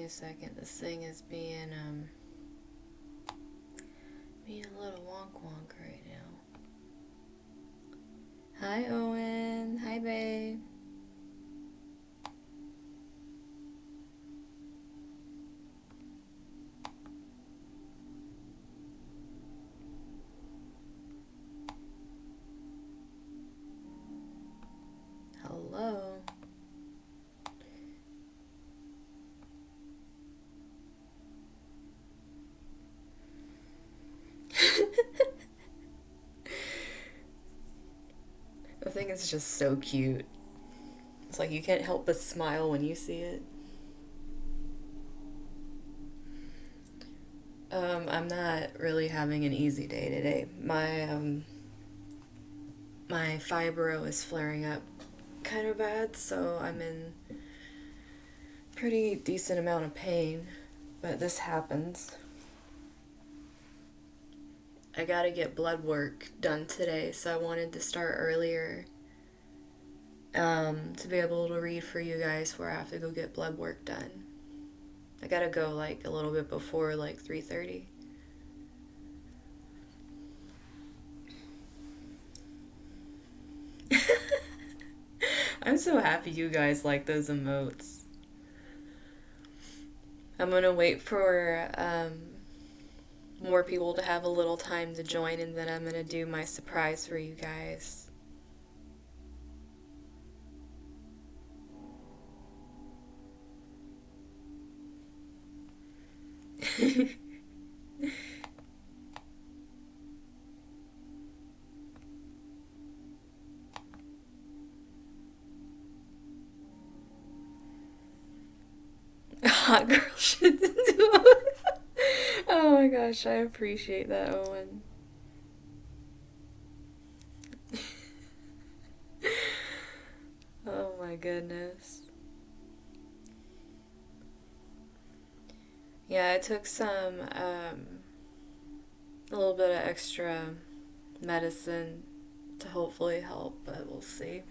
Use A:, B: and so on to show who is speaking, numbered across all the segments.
A: a second. This thing is being a little wonk wonk right now. Hi, Owen. Hi, babe. Hello. The thing is just so cute. It's like you can't help but smile when you see it. I'm not really having an easy day today. My fibro is flaring up kind of bad, so I'm in pretty decent amount of pain, but this happens. I gotta get blood work done today, so I wanted to start earlier to be able to read for you guys where I have to go get blood work done. I gotta go like a little bit before like 3:30. I'm so happy you guys like those emotes. I'm gonna wait for more people to have a little time to join, and then I'm gonna do my surprise for you guys. Hot girl shit to do. Oh my gosh, I appreciate that, Owen. Oh my goodness. Yeah, I took a little bit of extra medicine to hopefully help, but we'll see.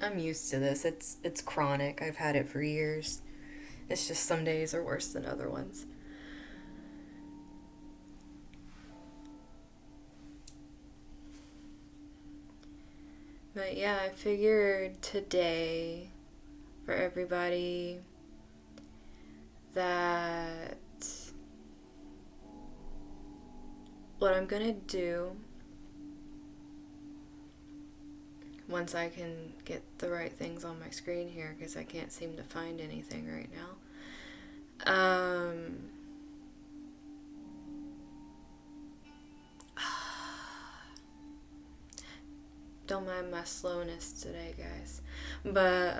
A: I'm used to this. It's chronic. I've had it for years. It's just some days are worse than other ones. But yeah, I figured today for everybody that what I'm gonna do once I can get the right things on my screen here, because I can't seem to find anything right now. Don't mind my slowness today, guys. But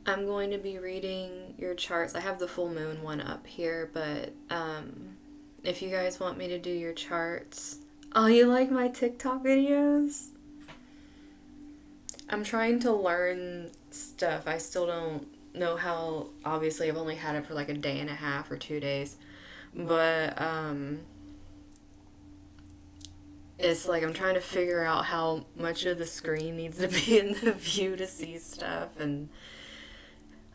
A: I'm going to be reading your charts. I have the full moon one up here, but if you guys want me to do your charts. Oh, you like my TikTok videos? I'm trying to learn stuff. I still don't know how. Obviously, I've only had it for like a day and a half or 2 days. But it's like I'm trying to figure out how much of the screen needs to be in the view to see stuff. And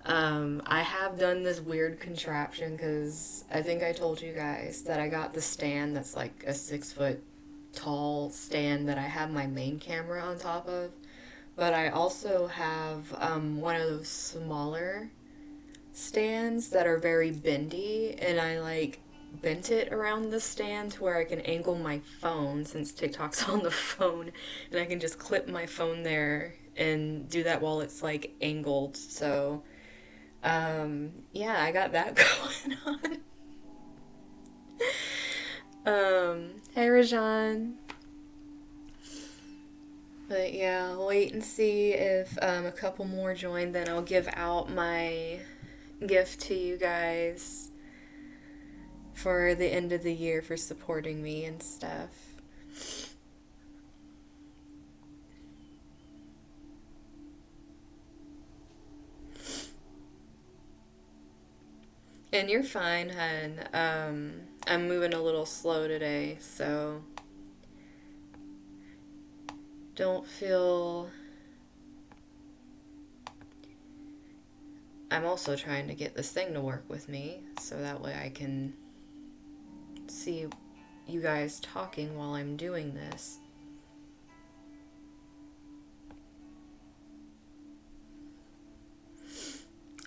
A: I have done this weird contraption because I think I told you guys that I got the stand that's like a 6 foot tall stand that I have my main camera on top of. But I also have one of those smaller stands that are very bendy, and I like bent it around the stand to where I can angle my phone, since TikTok's on the phone, and I can just clip my phone there and do that while it's like angled. So yeah, I got that going on. Hey, Rajan. But yeah, I'll wait and see if a couple more join, then I'll give out my gift to you guys for the end of the year for supporting me and stuff. And you're fine, hun. I'm moving a little slow today, so don't feel I'm also trying to get this thing to work with me, so that way I can see you guys talking while I'm doing this.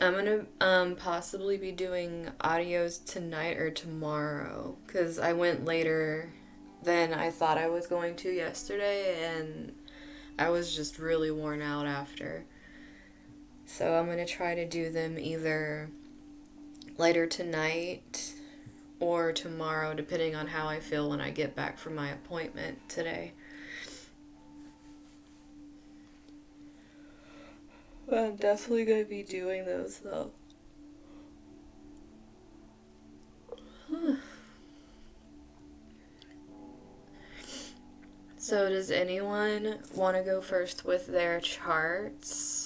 A: I'm gonna possibly be doing audios tonight or tomorrow, because I went later than I thought I was going to yesterday, and I was just really worn out after. So I'm gonna try to do them either later tonight or tomorrow, depending on how I feel when I get back from my appointment today. I'm definitely going to be doing those though. So does anyone want to go first with their charts?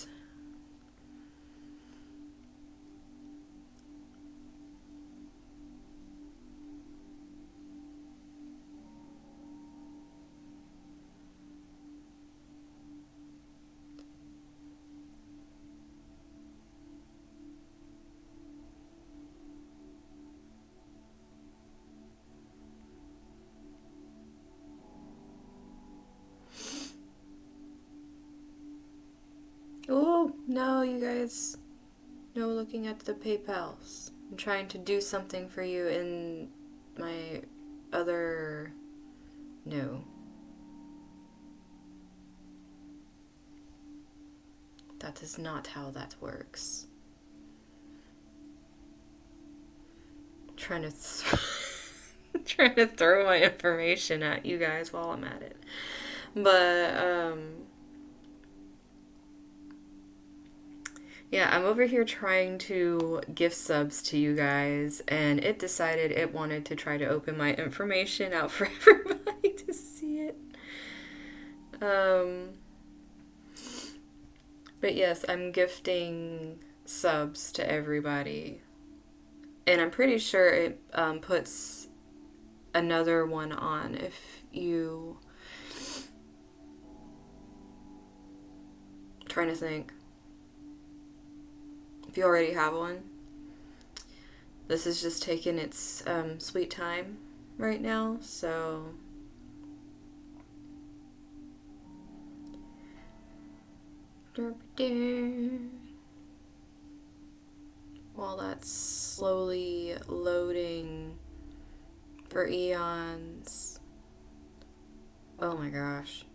A: Oh, no, you guys. No looking at the PayPals. I'm trying to do something for you in my other... No. That is not how that works. I'm trying to trying to throw my information at you guys while I'm at it. But, yeah, I'm over here trying to gift subs to you guys, and it decided it wanted to try to open my information out for everybody to see it. But yes, I'm gifting subs to everybody. And I'm pretty sure it puts another one on if you... I'm trying to think. If you already have one. This is just taking its sweet time right now, so... While that's slowly loading for eons. Oh my gosh.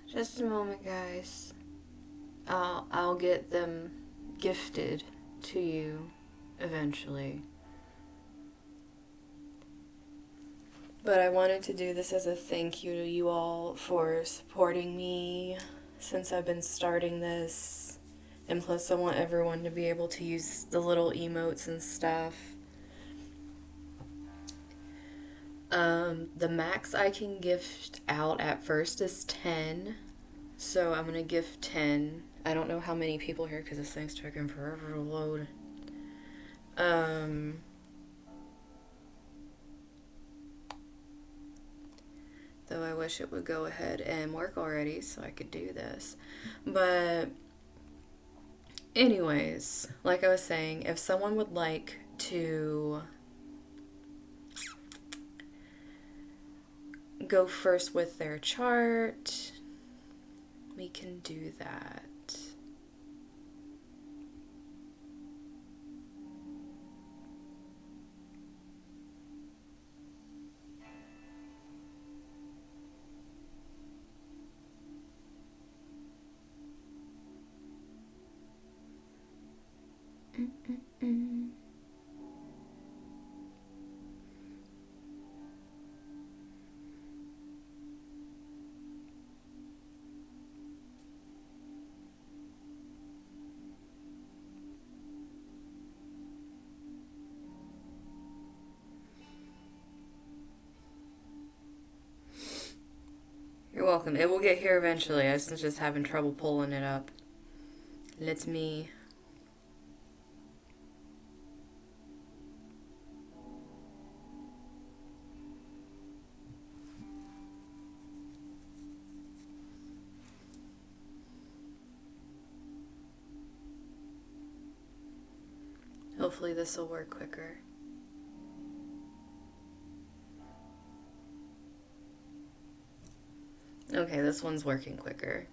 A: Just a moment, guys. I'll get them gifted to you eventually. But I wanted to do this as a thank you to you all for supporting me since I've been starting this. And plus I want everyone to be able to use the little emotes and stuff. The max I can gift out at first is 10. So I'm going to gift 10. I don't know how many people here because this thing's taking forever to load. Though I wish it would go ahead and work already so I could do this. But anyways, like I was saying, if someone would like to go first with their chart, we can do that. You're welcome. It will get here eventually. I was just having trouble pulling it up. Let me... Hopefully this will work quicker. Okay, this one's working quicker.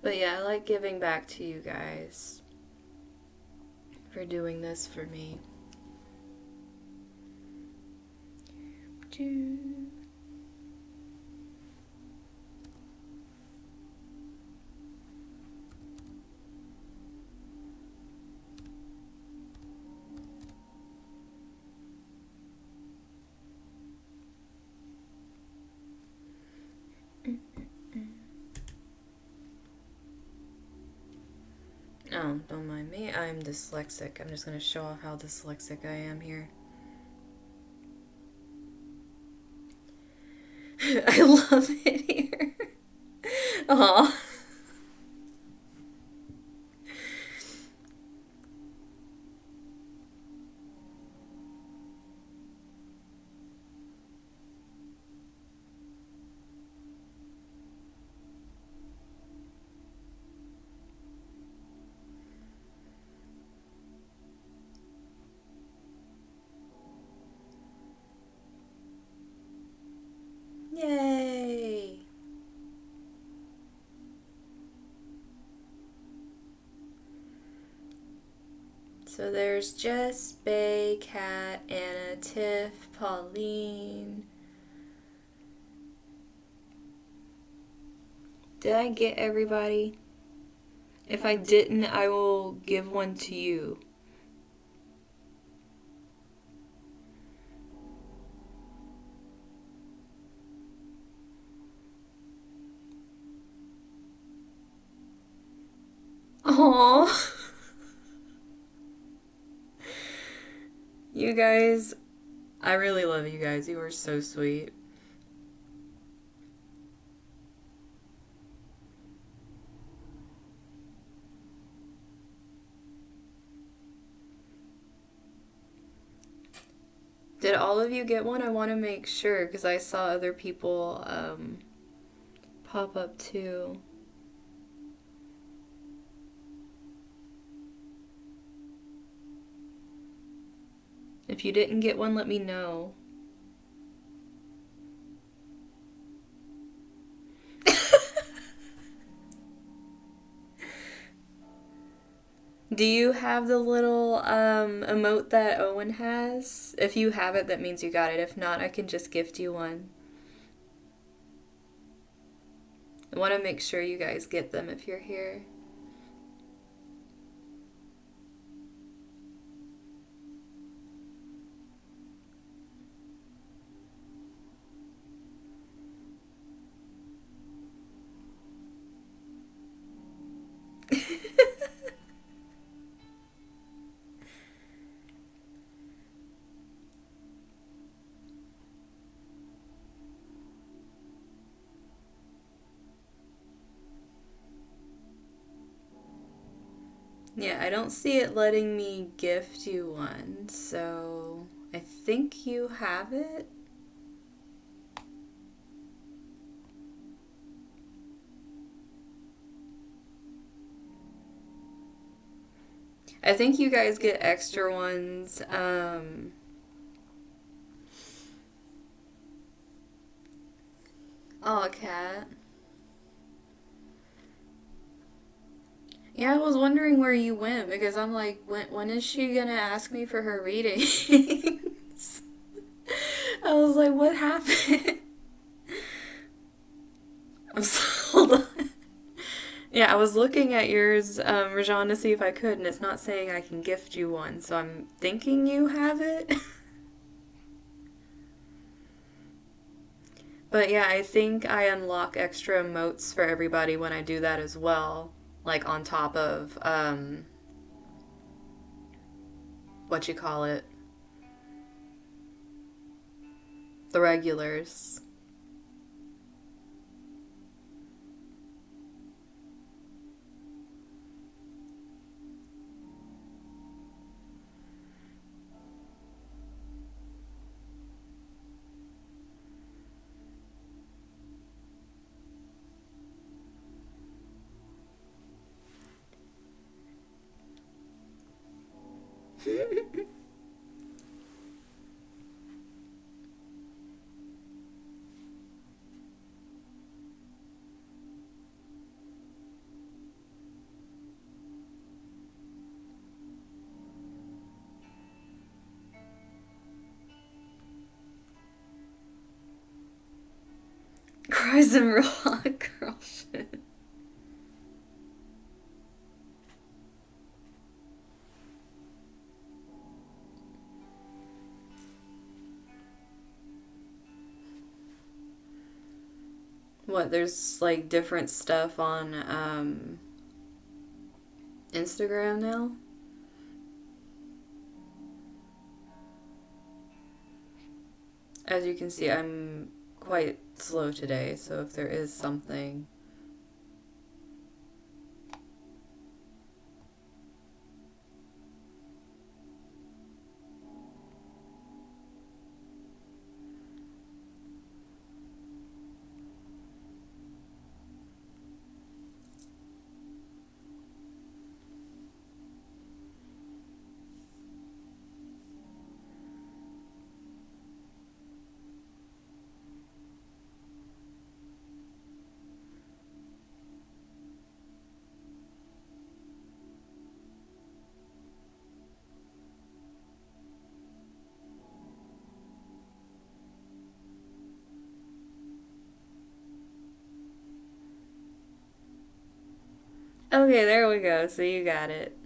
A: But yeah, I like giving back to you guys for doing this for me. Oh, don't mind me. I'm dyslexic. I'm just going to show off how dyslexic I am here. I love it here. Aw. Yay! So there's Jess, Bay, Kat, Anna, Tiff, Pauline. Did I get everybody? If I didn't, I will give one to you. Aww. You guys, I really love you guys. You are so sweet. Did all of you get one? I want to make sure because I saw other people pop up too. If you didn't get one, let me know. Do you have the little emote that Owen has? If you have it, that means you got it. If not, I can just gift you one. I want to make sure you guys get them if you're here. Yeah, I don't see it letting me gift you one, so I think you have it. I think you guys get extra ones. Oh, Cat. Yeah, I was wondering where you went because I'm like, when is she gonna ask me for her readings? I was like, what happened? Hold on. Yeah, I was looking at yours, Rajan, to see if I could, and it's not saying I can gift you one, so I'm thinking you have it. But yeah, I think I unlock extra emotes for everybody when I do that as well. Like on top of, what you call it? The regulars. Cries and real hot girl shit. What, there's like different stuff on Instagram now? As you can see, I'm quite slow today, so if there is something. Okay, there we go. So you got it.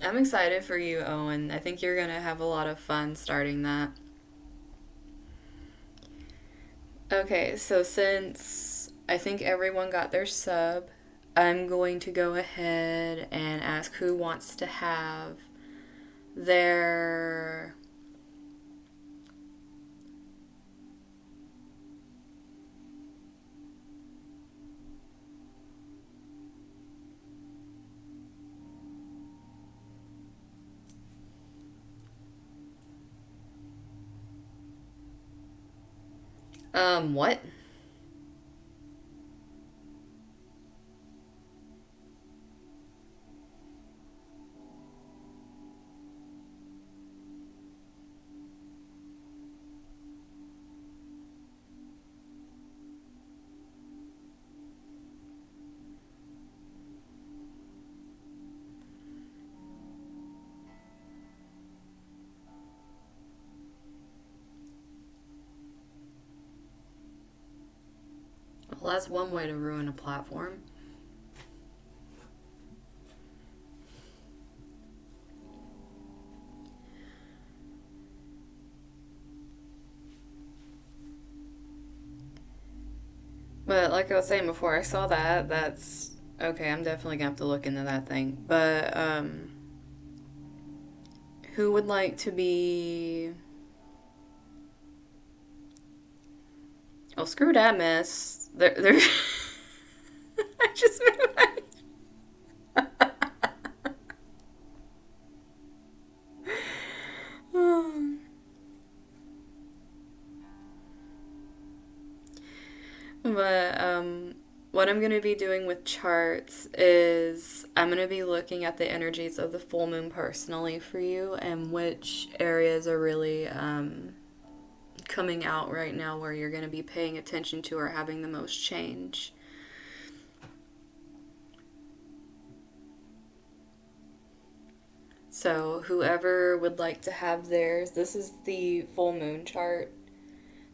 A: I'm excited for you, Owen. I think you're gonna have a lot of fun starting that. Okay, so since I think everyone got their sub, I'm going to go ahead and ask who wants to have their what? Well, that's one way to ruin a platform. But like I was saying before, I saw that. That's okay. I'm definitely gonna have to look into that thing. But who would like to be? Oh, screw that mess. There. I just made my. But what I'm going to be doing with charts is I'm going to be looking at the energies of the full moon personally for you and which areas are really coming out right now where you're going to be paying attention to or having the most change. So whoever would like to have theirs, this is the full moon chart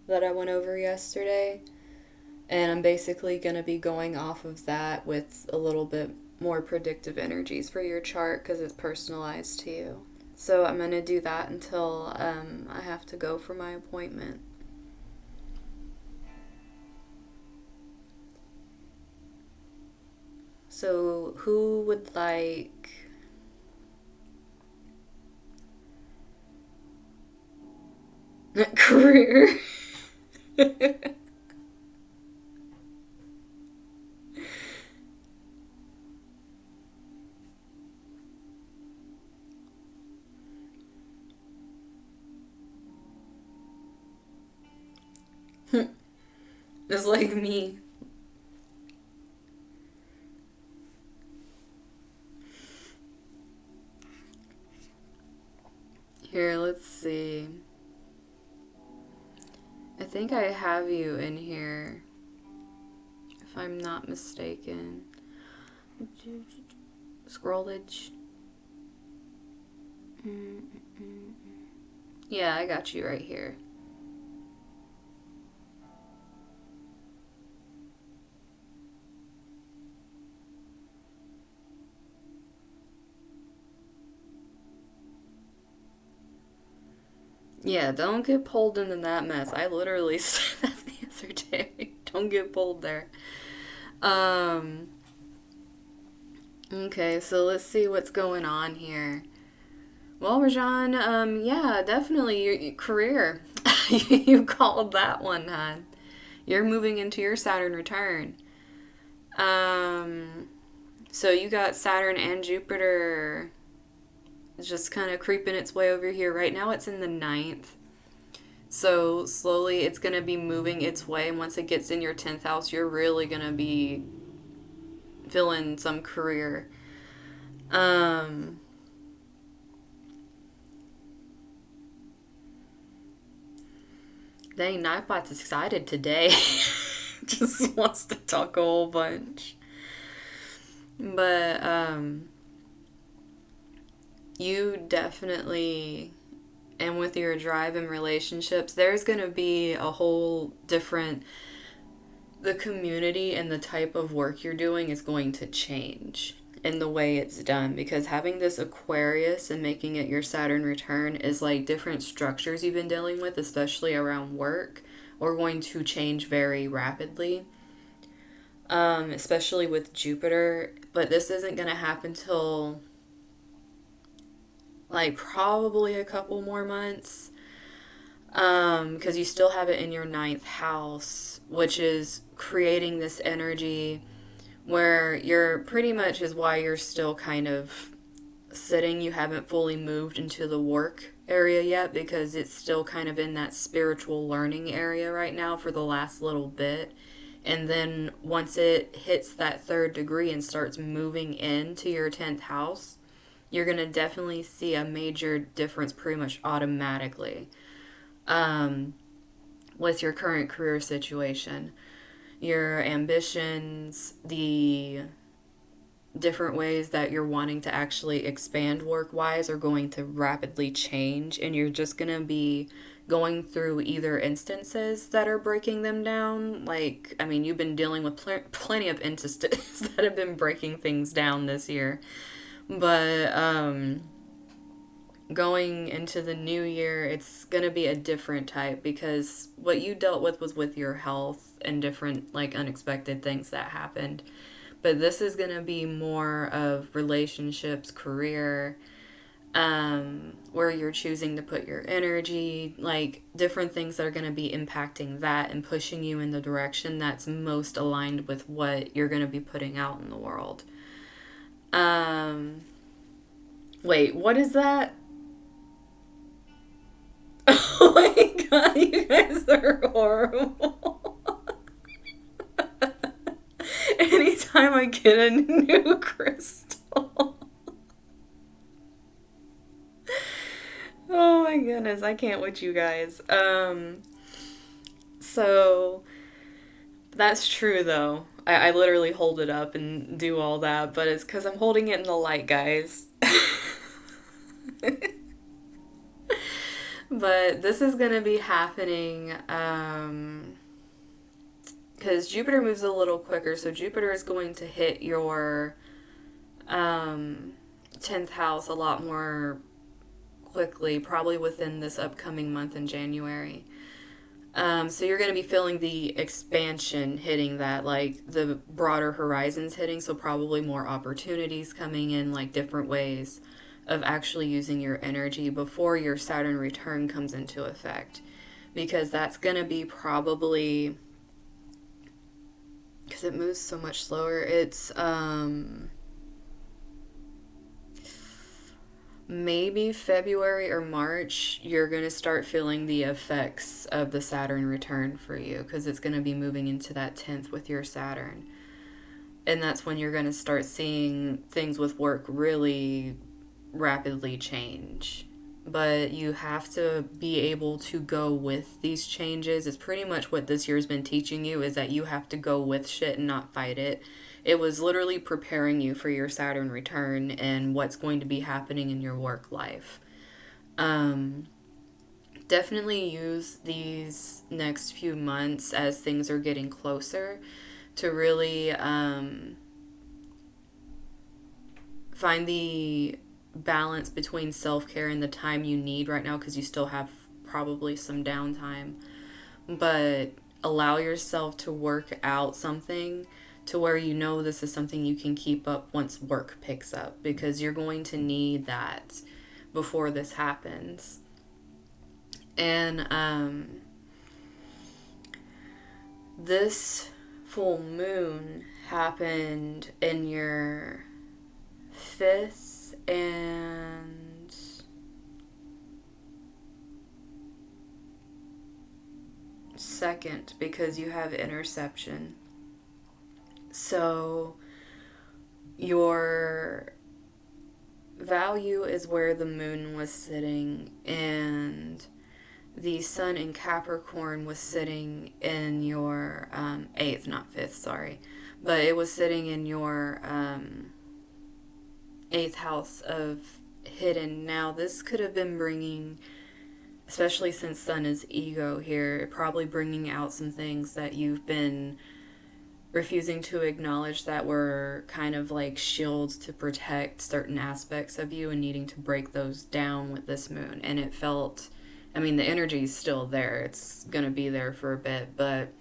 A: that I went over yesterday. And I'm basically going to be going off of that with a little bit more predictive energies for your chart because it's personalized to you. So I'm going to do that until I have to go for my appointment. So who would like... career? It's like me. Here, let's see. I think I have you in here, if I'm not mistaken. Scrollage. Yeah, I got you right here. Yeah, don't get pulled into that mess. I literally said that the other day. Don't get pulled there. Um, okay, so let's see what's going on here. Well, Rajan, yeah, definitely your career. You called that one, hon. You're moving into your Saturn return. Um, so you got Saturn and Jupiter just kind of creeping its way over here. Right now it's in the ninth. So slowly it's going to be moving its way. And once it gets in your 10th house, you're really going to be feeling some career. Dang, Nightbot's excited today. Just wants to talk a whole bunch. But, you definitely, and with your drive in relationships, there's going to be a whole different, the community and the type of work you're doing is going to change in the way it's done, because having this Aquarius and making it your Saturn return is like different structures you've been dealing with, especially around work, are going to change very rapidly, especially with Jupiter. But this isn't going to happen till like probably a couple more months, because you still have it in your ninth house, which is creating this energy where you're pretty much is why you're still kind of sitting. You haven't fully moved into the work area yet, because it's still kind of in that spiritual learning area right now for the last little bit. And then once it hits that third degree and starts moving into your 10th house, you're going to definitely see a major difference pretty much automatically, with your current career situation. Your ambitions, the different ways that you're wanting to actually expand work-wise are going to rapidly change, and you're just going to be going through either instances that are breaking them down. Like, I mean, you've been dealing with plenty of instances that have been breaking things down this year. But going into the new year, it's going to be a different type, because what you dealt with was with your health and different, like, unexpected things that happened. But this is going to be more of relationships, career, where you're choosing to put your energy, like different things that are going to be impacting that and pushing you in the direction that's most aligned with what you're going to be putting out in the world. Wait, what is that? Oh my god, you guys are horrible. Anytime I get a new crystal. Oh my goodness, I can't with you guys. So that's true though. I literally hold it up and do all that, but it's because I'm holding it in the light, guys. But this is going to be happening because Jupiter moves a little quicker. So Jupiter is going to hit your 10th house a lot more quickly, probably within this upcoming month in January. So you're going to be feeling the expansion hitting that, like the broader horizons hitting. So probably more opportunities coming in, like different ways of actually using your energy before your Saturn return comes into effect. Because that's going to be probably, because it moves so much slower, it's maybe February or March, you're going to start feeling the effects of the Saturn return for you, because it's going to be moving into that 10th with your Saturn. And that's when you're going to start seeing things with work really rapidly change. but you have to be able to go with these changes. It's pretty much what this year's been teaching you, is that you have to go with shit and not fight it. It was literally preparing you for your Saturn return and what's going to be happening in your work life. Definitely use these next few months as things are getting closer to really find the balance between self-care and the time you need right now, because you still have probably some downtime, but allow yourself to work out something to where you know this is something you can keep up once work picks up, because you're going to need that before this happens. And this full moon happened in your 5th and 2nd, because you have interception. So your value is where the moon was sitting, and the sun in Capricorn was sitting in your 8th, not 5th, sorry. But it was sitting in your 8th house of hidden. Now, this could have been bringing, especially since sun is ego here, probably bringing out some things that you've been refusing to acknowledge, that were kind of like shields to protect certain aspects of you, and needing to break those down with this moon. And it felt, I mean, the energy is still there. It's going to be there for a bit, but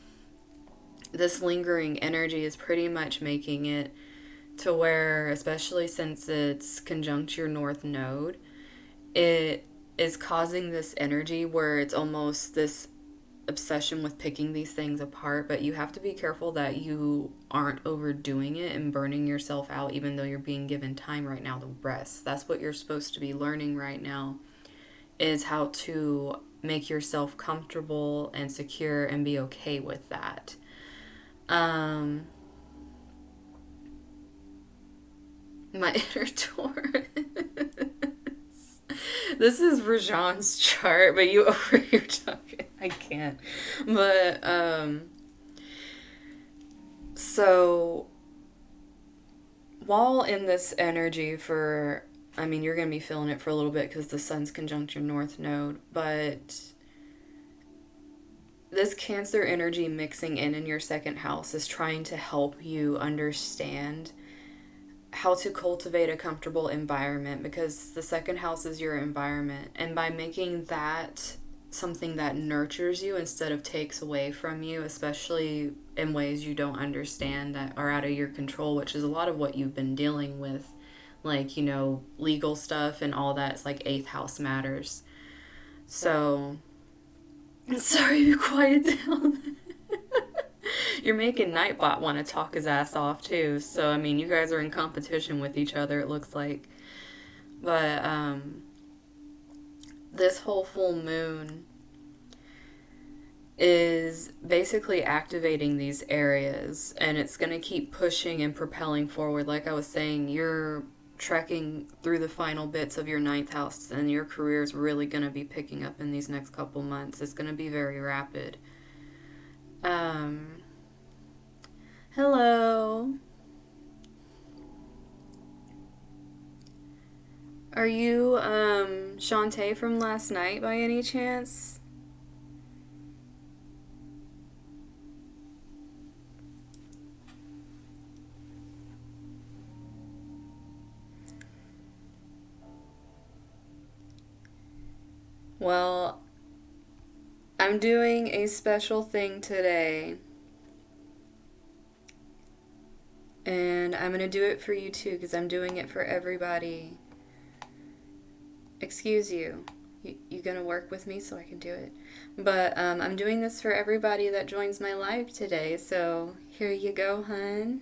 A: this lingering energy is pretty much making it to where, especially since it's conjunct your north node, it is causing this energy where it's almost this obsession with picking these things apart. But you have to be careful that you aren't overdoing it and burning yourself out, even though you're being given time right now to rest. That's what you're supposed to be learning right now, is how to make yourself comfortable and secure and be okay with that. My inner Taurus. This is Rajan's chart, but you over here talking. I can't. But, so, while in this energy for, I mean, you're going to be feeling it for a little bit because the sun's conjunct your north node, but this Cancer energy mixing in your 2nd house is trying to help you understand how to cultivate a comfortable environment, because the 2nd house is your environment. And by making that something that nurtures you instead of takes away from you, especially in ways you don't understand that are out of your control, which is a lot of what you've been dealing with, like, you know, legal stuff and all that. It's like 8th house matters. So, sorry, be quiet down. You're making Nightbot want to talk his ass off too. So, I mean, you guys are in competition with each other, it looks like. But, this whole full moon is basically activating these areas, and it's going to keep pushing and propelling forward. Like I was saying, you're trekking through the final bits of your 9th house, and your career is really going to be picking up in these next couple months. It's going to be very rapid. Hello. Are you, Shantae from last night by any chance? Well, I'm doing a special thing today. And I'm going to do it for you too, because I'm doing it for everybody. Excuse you. You going to work with me so I can do it? But I'm doing this for everybody that joins my live today. So here you go, hun.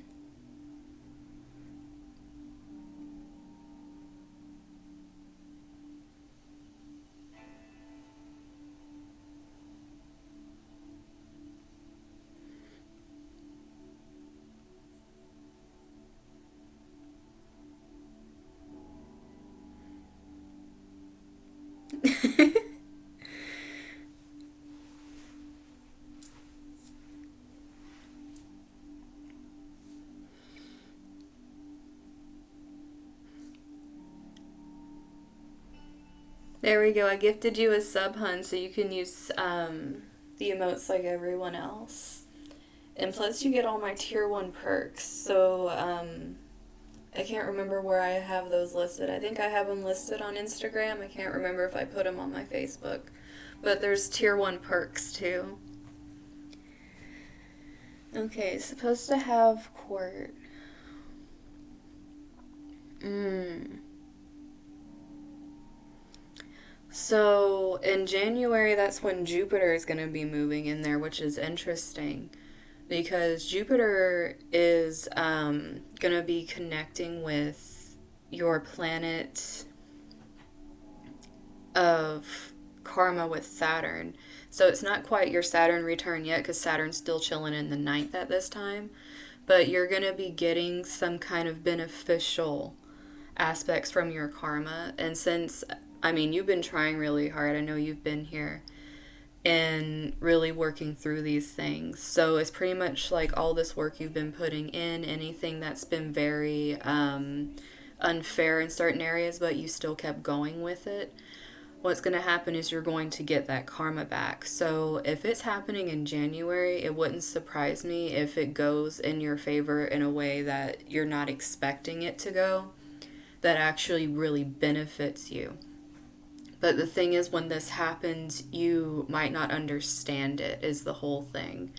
B: There we go. I gifted you a sub, hun, so you can use the emotes like everyone else. And plus, you get all my tier 1 perks. So, I can't remember where I have those listed. I think I have them listed on Instagram. I can't remember if I put them on my Facebook. But there's tier 1 perks too. Okay, supposed to have court. So in January, that's when Jupiter is going to be moving in there, which is interesting because Jupiter is going to be connecting with your planet of karma with Saturn. So it's not quite your Saturn return yet because Saturn's still chilling in the 9th at this time. But you're going to be getting some kind of beneficial aspects from your karma. And since, I mean, you've been trying really hard. I know you've been here and really working through these things. So it's pretty much like all this work you've been putting in, anything that's been very unfair in certain areas, but you still kept going with it. What's going to happen is you're going to get that karma back. So if it's happening in January, it wouldn't surprise me if it goes in your favor in a way that you're not expecting it to go, that actually really benefits you. But the thing is, when this happens, you might not understand it, is the whole thing.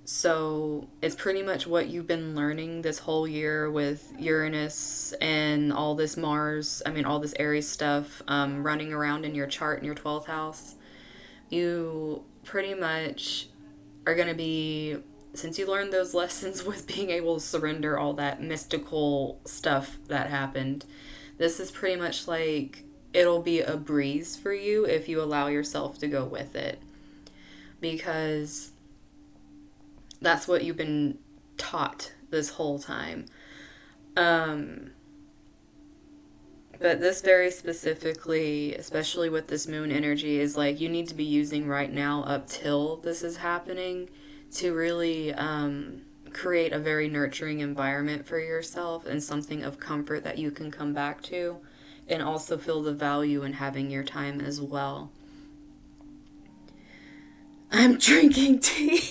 B: So it's pretty much what you've been learning this whole year with Uranus and all this Mars, all this Aries stuff running around in your chart in your 12th house. You pretty much are going to be, since you learned those lessons with being able to surrender all that mystical stuff that happened, this is pretty much like it'll be a breeze for you if you allow yourself to go with it. Because that's what you've been taught this whole time. But this very specifically, especially with this moon energy, is like you need to be using right now up till this is happening to really create a very nurturing environment for yourself and something of comfort that you can come back to, and also feel the value in having your time as well. I'm drinking tea.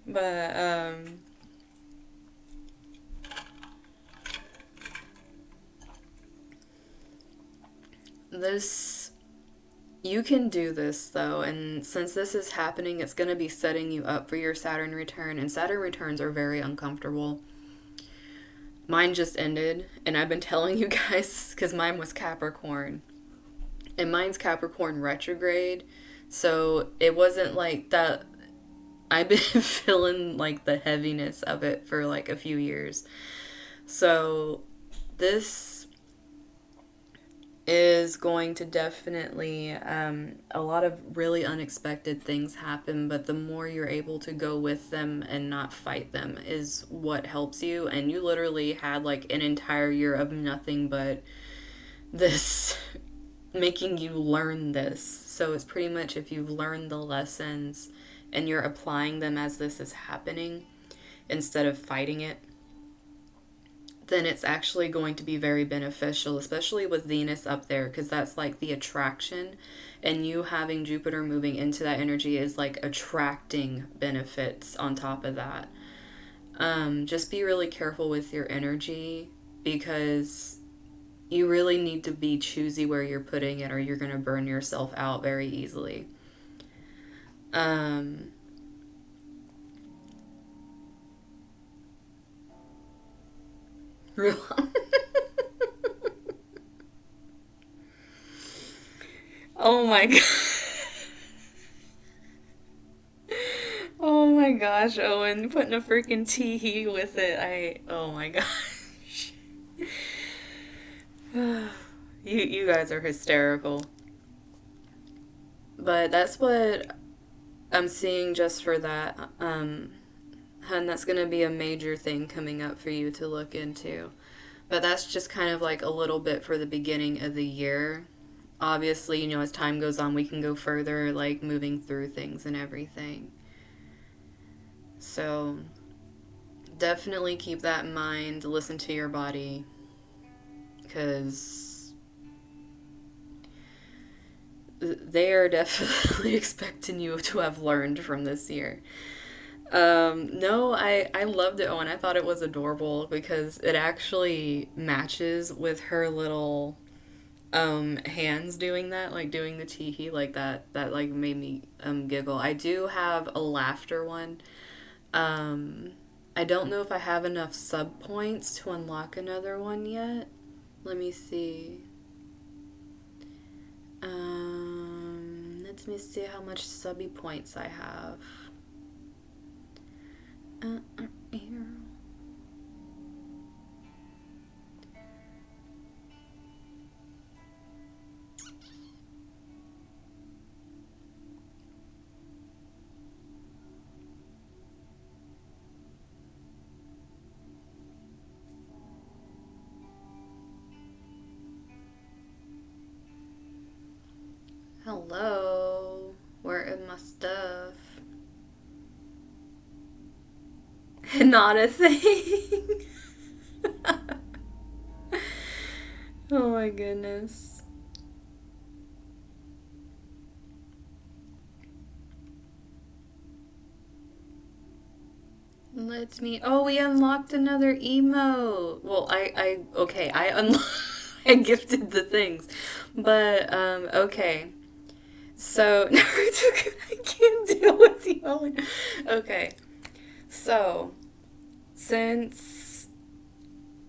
B: But, you can do this though, and since this is happening, it's going to be setting you up for your Saturn return, and Saturn returns are very uncomfortable. Mine just ended, and I've been telling you guys, because mine was Capricorn, and mine's Capricorn retrograde, so it wasn't like that. I've been feeling like the heaviness of it for like a few years. So this is going to definitely, a lot of really unexpected things happen, but the more you're able to go with them and not fight them is what helps you. And you literally had like an entire year of nothing but this making you learn this. So it's pretty much if you've learned the lessons and you're applying them as this is happening instead of fighting it, then it's actually going to be very beneficial, especially with Venus up there, because that's like the attraction, and you having Jupiter moving into that energy is like attracting benefits on top of that. Just be really careful with your energy, because you really need to be choosy where you're putting it, or you're going to burn yourself out very easily. Oh my god. Oh my gosh, Owen, putting a freaking tee with it. Oh my gosh. You guys are hysterical. But that's what I'm seeing just for that. And that's going to be a major thing coming up for you to look into. But that's just kind of like a little bit for the beginning of the year. Obviously, as time goes on, we can go further, like moving through things and everything. So definitely keep that in mind. Listen to your body, because they are definitely expecting you to have learned from this year. No, I loved it, Owen. I thought it was adorable because it actually matches with her little hands doing that, like doing the tee-hee like that. That like made me giggle. I do have a laughter one. Um, I don't know if I have enough sub points to unlock another one yet. Let me see. Let me see how much subby points I have. Here. Hello. Where is my stuff? Not a thing. Oh my goodness. Let me. Oh, we unlocked another emote. Well, okay, I gifted the things, but okay. So Naruto, I can't deal with you. Okay, so since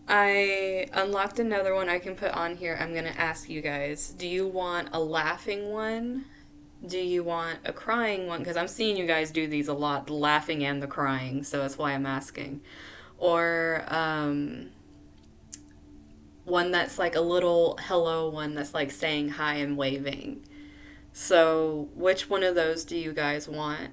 B: I unlocked another one I can put on here, I'm gonna ask you guys: do you want a laughing one? Do you want a crying one? Because I'm seeing you guys do these a lot, the laughing and the crying, so that's why I'm asking. Or one that's like a little hello one that's like saying hi and waving. So, which one of those do you guys want?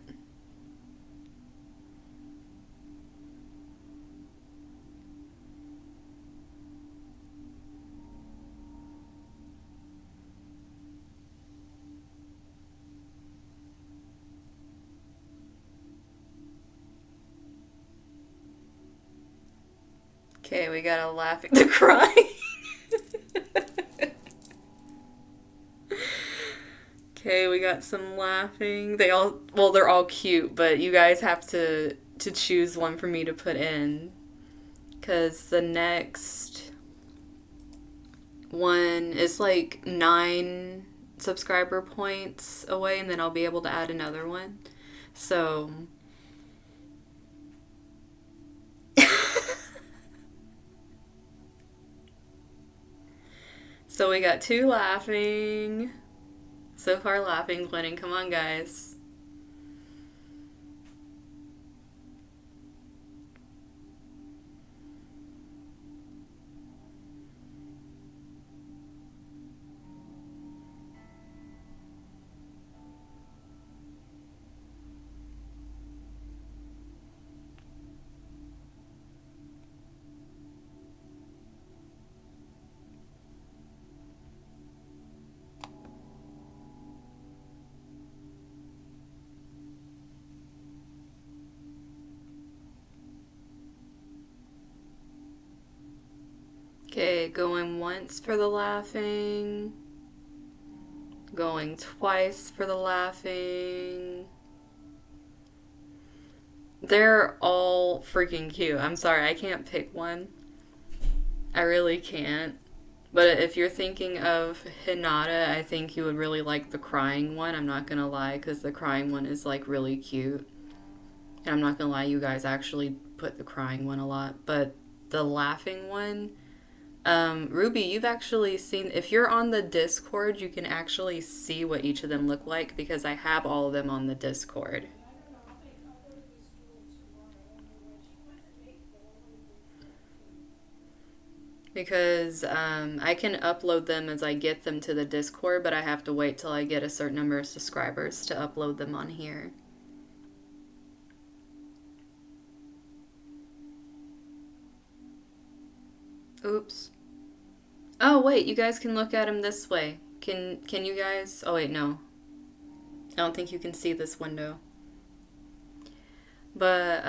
B: Okay, we got a laughing, the crying. Okay, we got some laughing. They're all cute, but you guys have to choose one for me to put in, cuz the next one is like 9 subscriber points away, and then I'll be able to add another one. So so we got 2 laughing. So far laughing's winning. Come on, guys. Okay, going once for the laughing. Going twice for the laughing. They're all freaking cute. I'm sorry, I can't pick one. I really can't. But if you're thinking of Hinata, I think you would really like the crying one. I'm not gonna lie, because the crying one is like really cute. And I'm not gonna lie, you guys actually put the crying one a lot. But the laughing one, Ruby, you've actually seen, if you're on the Discord, you can actually see what each of them look like because I have all of them on the Discord. Because I can upload them as I get them to the Discord, but I have to wait till I get a certain number of subscribers to upload them on here. Oops. Oh, wait, you guys can look at them this way. Can you guys? Oh, wait, no. I don't think you can see this window. But,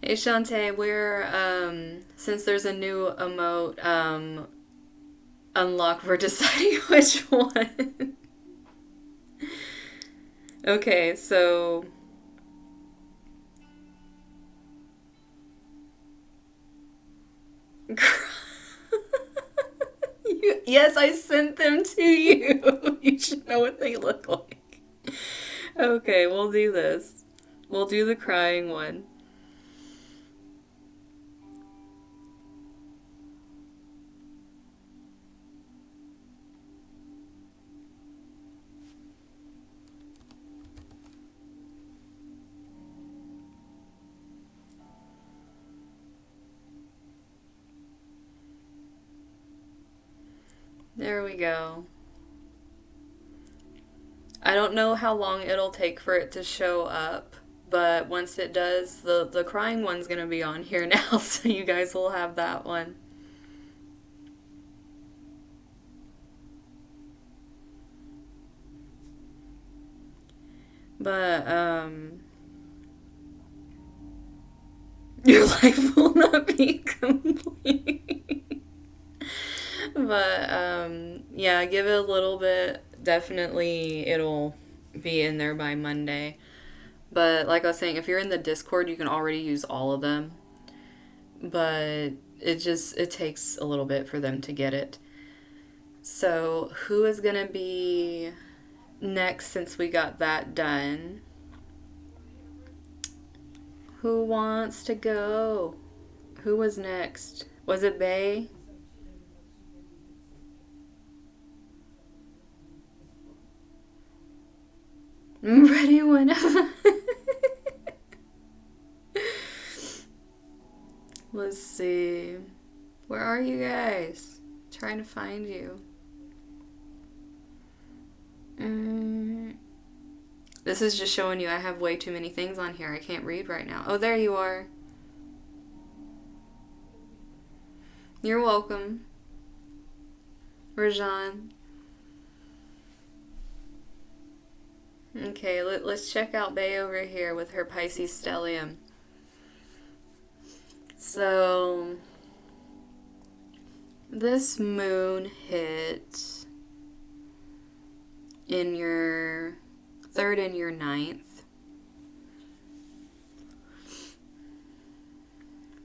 B: Hey Shantae, we're since there's a new emote unlock, we're deciding which one. Okay, so yes, I sent them to you. You should know what they look like. Okay, we'll do this. We'll do the crying one. There we go. I don't know how long it'll take for it to show up, but once it does, the crying one's gonna be on here now, so you guys will have that one. But your life will not be complete. But yeah, give it a little bit. Definitely it'll be in there by Monday. But like I was saying, if you're in the Discord, you can already use all of them. But it takes a little bit for them to get it. So, who is going to be next since we got that done? Who wants to go? Who was next? Was it Bay? Ready whenever. Let's see. Where are you guys? Trying to find you. This is just showing you I have way too many things on here. I can't read right now. Oh, there you are. You're welcome. Rajan. Okay, let's check out Bay over here with her Pisces stellium. So, this moon hit in your 3rd and your 9th,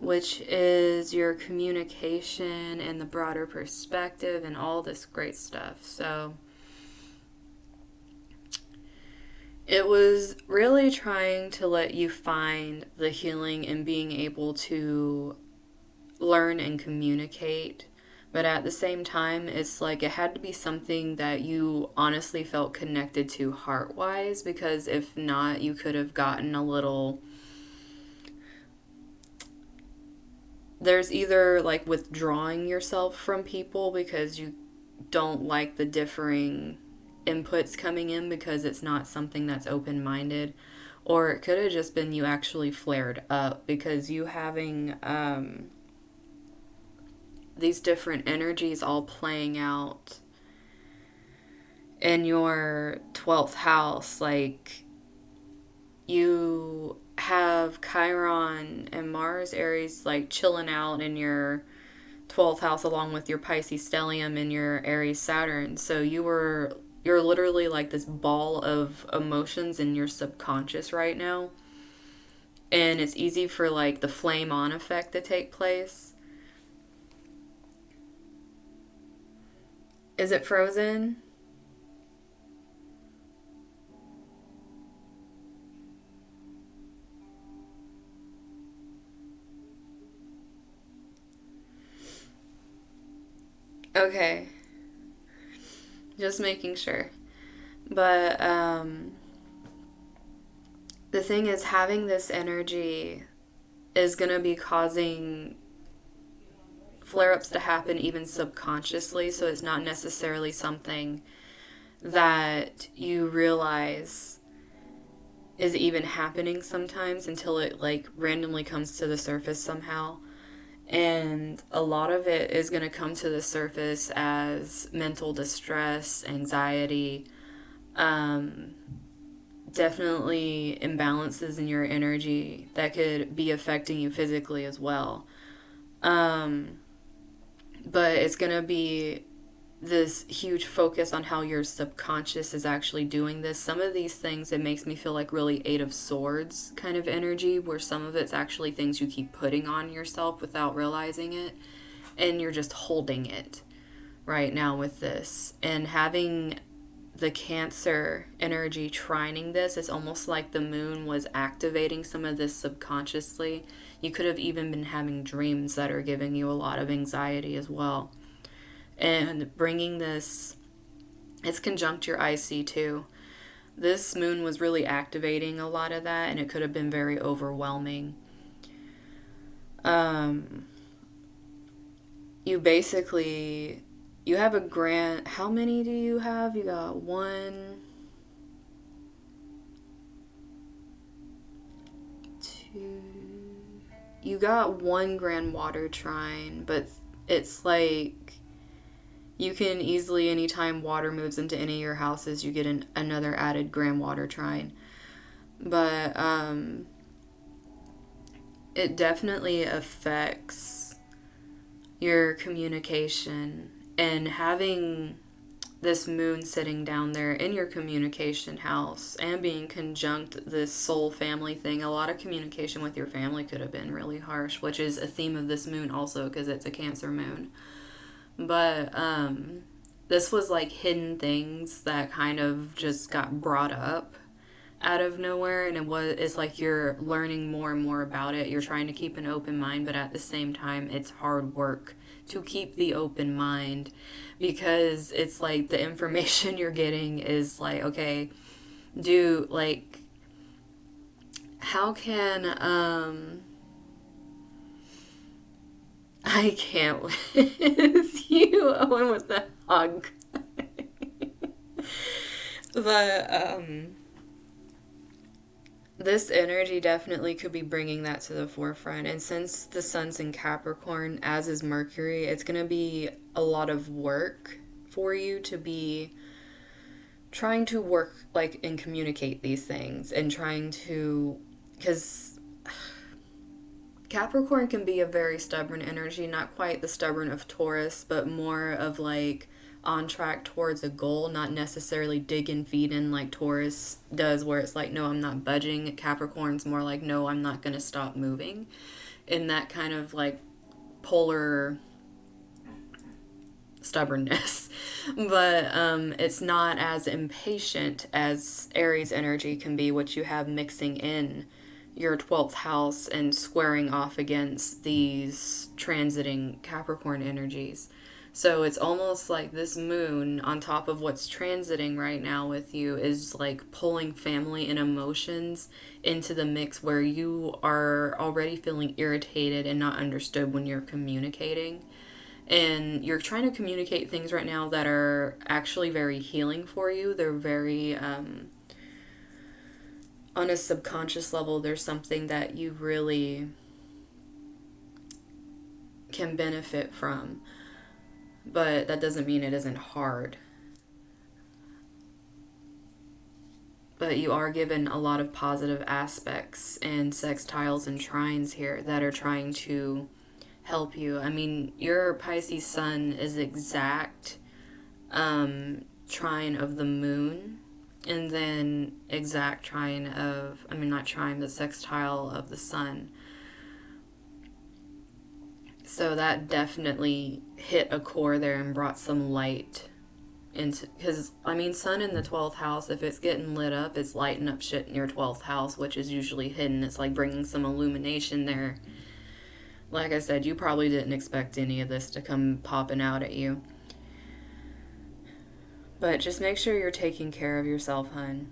B: which is your communication and the broader perspective and all this great stuff. So, it was really trying to let you find the healing in being able to learn and communicate. But at the same time, it's like it had to be something that you honestly felt connected to heart-wise, because if not, you could have gotten a little... There's either like withdrawing yourself from people because you don't like the differing inputs coming in because it's not something that's open-minded, or it could have just been you actually flared up because you having these different energies all playing out in your 12th house. Like, you have Chiron and Mars Aries like chilling out in your 12th house along with your Pisces stellium and your Aries Saturn. So you're literally like this ball of emotions in your subconscious right now. And it's easy for like the flame on effect to take place. Is it frozen? Okay. Just making sure. But the thing is, having this energy is going to be causing flare-ups to happen even subconsciously, so it's not necessarily something that you realize is even happening sometimes until it like randomly comes to the surface somehow. And a lot of it is going to come to the surface as mental distress, anxiety, definitely imbalances in your energy that could be affecting you physically as well. Um, but it's going to be this huge focus on how your subconscious is actually doing this. Some of these things, it makes me feel like really Eight of Swords kind of energy, where some of it's actually things you keep putting on yourself without realizing it, and you're just holding it right now with this. And having the Cancer energy trining this, it's almost like the moon was activating some of this subconsciously. You could have even been having dreams that are giving you a lot of anxiety as well. And bringing this, it's conjunct your IC too. This moon was really activating a lot of that, and it could have been very overwhelming. You basically, you have a grand, how many do you have? You got one, two, you got one grand water trine, but it's like you can easily, anytime water moves into any of your houses, you get another added grand water trine. But it definitely affects your communication, and having this moon sitting down there in your communication house and being conjunct this soul family thing, a lot of communication with your family could have been really harsh, which is a theme of this moon also because it's a Cancer moon. But this was like hidden things that kind of just got brought up out of nowhere, and it's like you're learning more and more about it. You're trying to keep an open mind, but at the same time it's hard work to keep the open mind, because it's like the information you're getting is like, okay, how can I can't with you, Owen, with the hug. But this energy definitely could be bringing that to the forefront. And since the sun's in Capricorn, as is Mercury, it's going to be a lot of work for you to be trying to work like and communicate these things, and trying to, because Capricorn can be a very stubborn energy, not quite the stubborn of Taurus, but more of like on track towards a goal, not necessarily dig and feed in like Taurus does, where it's like, no, I'm not budging. Capricorn's more like, no, I'm not going to stop moving, in that kind of like polar stubbornness. But it's not as impatient as Aries energy can be, which you have mixing in your 12th house and squaring off against these transiting Capricorn energies. So it's almost like this moon on top of what's transiting right now with you is like pulling family and emotions into the mix, where you are already feeling irritated and not understood when you're communicating. And you're trying to communicate things right now that are actually very healing for you. They're very, on a subconscious level, there's something that you really can benefit from. But that doesn't mean it isn't hard. But you are given a lot of positive aspects and sextiles and trines here that are trying to help you. I mean, your Pisces sun is exact trine of the moon, and then exact trine of, I mean, not trine, but sextile of the sun. So that definitely hit a core there and brought some light into, because I mean, sun in the 12th house, if it's getting lit up, it's lighting up shit in your 12th house, which is usually hidden. It's like bringing some illumination there. Like I said, you probably didn't expect any of this to come popping out at you. But just make sure you're taking care of yourself, hun.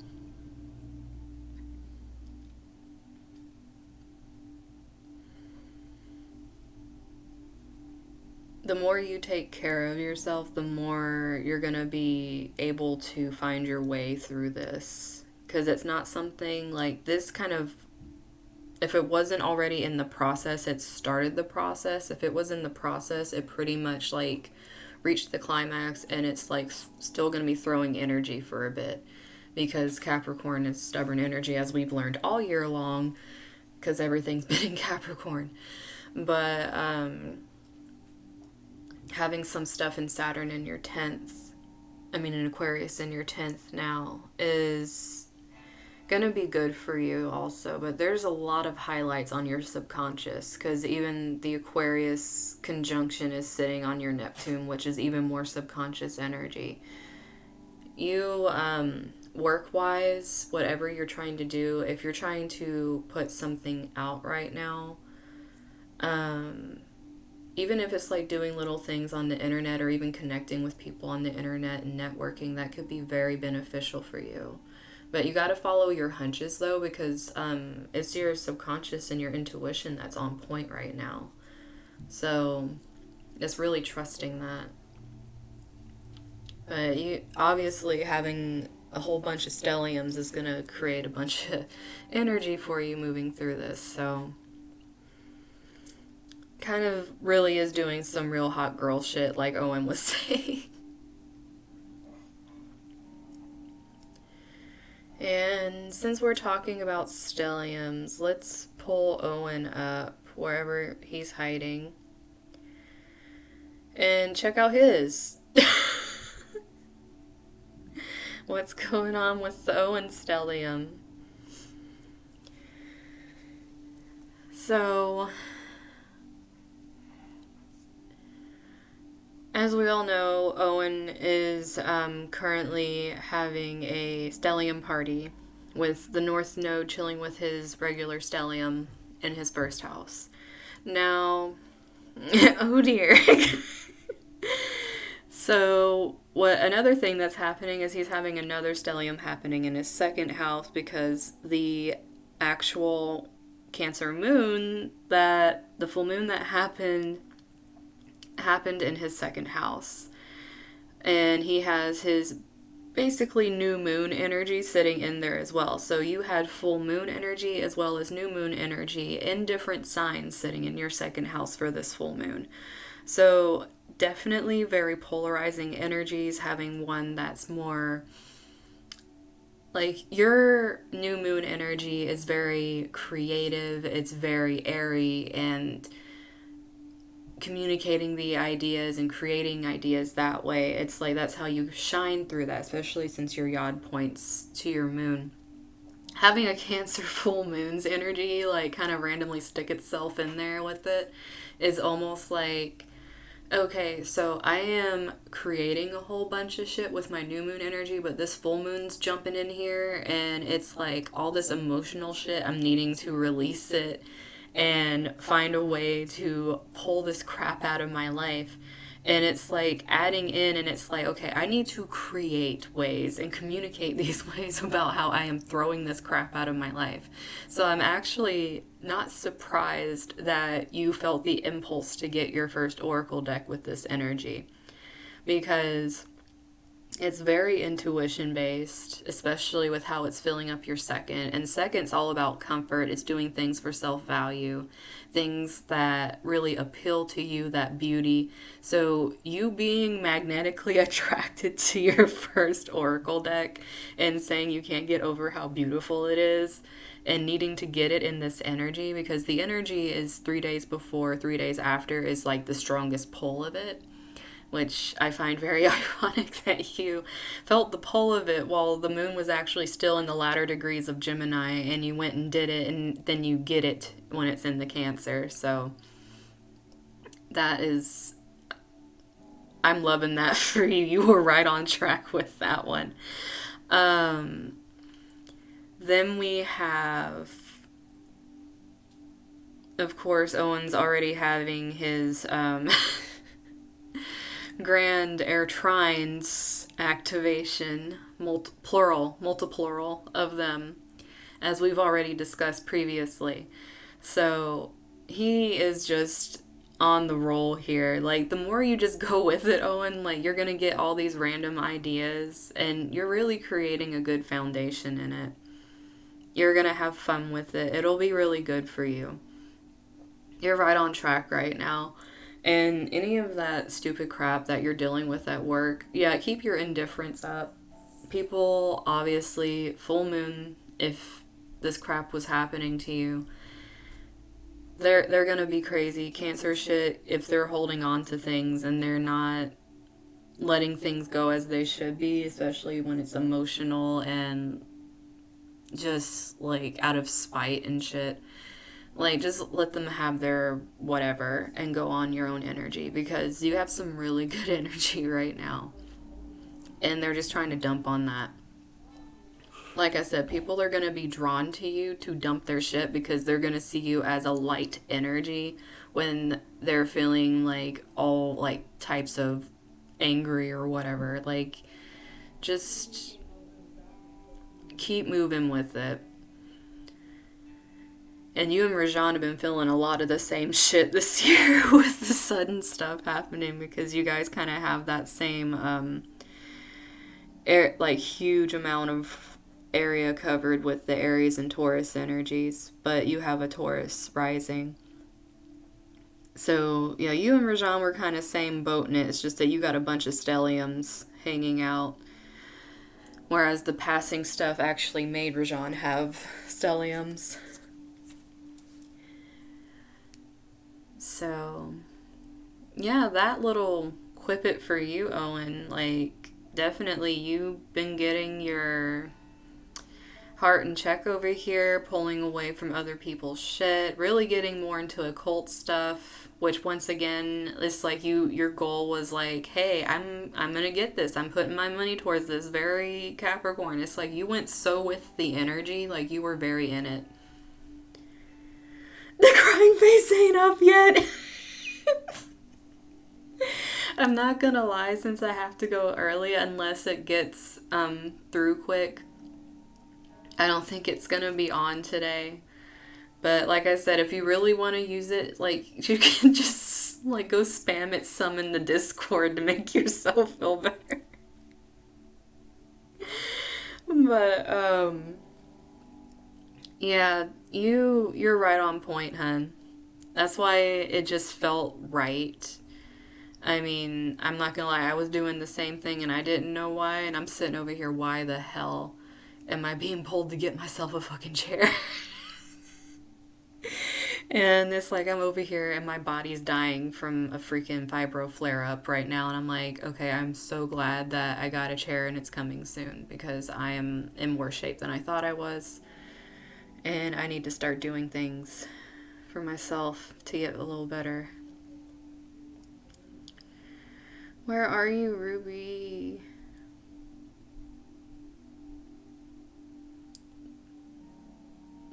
B: The more you take care of yourself, the more you're going to be able to find your way through this. Because it's not something like this kind of, if it wasn't already in the process, it started the process. If it was in the process, it pretty much like reached the climax, and it's like still going to be throwing energy for a bit, because Capricorn is stubborn energy, as we've learned all year long, because everything's been in Capricorn. But having some stuff in Saturn in your 10th, in Aquarius in your 10th now, is gonna be good for you also. But there's a lot of highlights on your subconscious, because even the Aquarius conjunction is sitting on your Neptune, which is even more subconscious energy. You, work-wise, whatever you're trying to do, if you're trying to put something out right now, even if it's like doing little things on the internet or even connecting with people on the internet and networking, that could be very beneficial for you. But you got to follow your hunches, though, because it's your subconscious and your intuition that's on point right now. So it's really trusting that. But you obviously, having a whole bunch of stelliums is going to create a bunch of energy for you moving through this. So kind of really is doing some real hot girl shit, like Owen was saying. And since we're talking about stelliums, let's pull Owen up wherever he's hiding and check out his. What's going on with the Owen stellium? So, as we all know, Owen is currently having a stellium party with the North Node chilling with his regular stellium in his first house. Now, oh dear. So, another thing that's happening is he's having another stellium happening in his second house, because the actual Cancer moon, the full moon that happened in his second house. And he has his basically new moon energy sitting in there as well. So you had full moon energy as well as new moon energy in different signs sitting in your second house for this full moon. So definitely very polarizing energies, having one that's more like your new moon energy is very creative, it's very airy, and communicating the ideas and creating ideas that way. It's like that's how you shine through that, especially since your yod points to your moon. Having a Cancer full moon's energy like kind of randomly stick itself in there with it is almost like, okay, so I am creating a whole bunch of shit with my new moon energy, but this full moon's jumping in here, and it's like all this emotional shit, I'm needing to release it and find a way to pull this crap out of my life. And it's like adding in, and it's like, okay, I need to create ways and communicate these ways about how I am throwing this crap out of my life. So I'm actually not surprised that you felt the impulse to get your first oracle deck with this energy, because it's very intuition based, especially with how it's filling up your second. And second's all about comfort. It's doing things for self-value, things that really appeal to you, that beauty. So you being magnetically attracted to your first oracle deck and saying you can't get over how beautiful it is and needing to get it in this energy, because the energy is 3 days before, 3 days after is like the strongest pull of it. Which I find very ironic that you felt the pull of it while the moon was actually still in the latter degrees of Gemini, and you went and did it, and then you get it when it's in the Cancer. So that is, I'm loving that for you. You were right on track with that one. Then we have, of course, Owen's already having his grand air trines activation, multiplural of them, as we've already discussed previously. So he is just on the roll here. Like, the more you just go with it, Owen, like, you're gonna get all these random ideas, and you're really creating a good foundation in it. You're gonna have fun with it. It'll be really good for you. You're right on track right now. And any of that stupid crap that you're dealing with at work, yeah, keep your indifference up. people, obviously, full moon, if this crap was happening to you, they're gonna be crazy. Cancer shit, if they're holding on to things and they're not letting things go as they should be, especially when it's emotional and just like out of spite and shit. Like, just let them have their whatever and go on your own energy, because you have some really good energy right now. And they're just trying to dump on that. Like I said, people are going to be drawn to you to dump their shit because they're going to see you as a light energy when they're feeling like all like types of angry or whatever. Like, just keep moving with it. And you and Rajan have been feeling a lot of the same shit this year with the sudden stuff happening, because you guys kind of have that same like huge amount of area covered with the Aries and Taurus energies, but you have a Taurus rising. So yeah, you and Rajan were kind of same boat in it. It's just that you got a bunch of stelliums hanging out, whereas the passing stuff actually made Rajan have stelliums. So, yeah, that little quip it for you, Owen. Like, definitely you've been getting your heart in check over here, pulling away from other people's shit, really getting more into occult stuff, which once again, it's like your goal was like, hey, I'm gonna get this. I'm putting my money towards this. Very Capricorn. It's like you went so with the energy, like you were very in it. The crying face ain't up yet. I'm not gonna lie, since I have to go early unless it gets through quick. I don't think it's gonna be on today. But like I said, if you really want to use it, like, you can just like go spam it some in the Discord to make yourself feel better. But yeah, you're right on point, hun. That's why it just felt right. I mean, I'm not gonna lie, I was doing the same thing and I didn't know why, and I'm sitting over here, why the hell am I being pulled to get myself a fucking chair? And it's like I'm over here and my body's dying from a freaking fibro flare up right now, and I'm like, okay, I'm so glad that I got a chair and it's coming soon, because I am in worse shape than I thought I was. And I need to start doing things for myself to get a little better. Where are you, Ruby?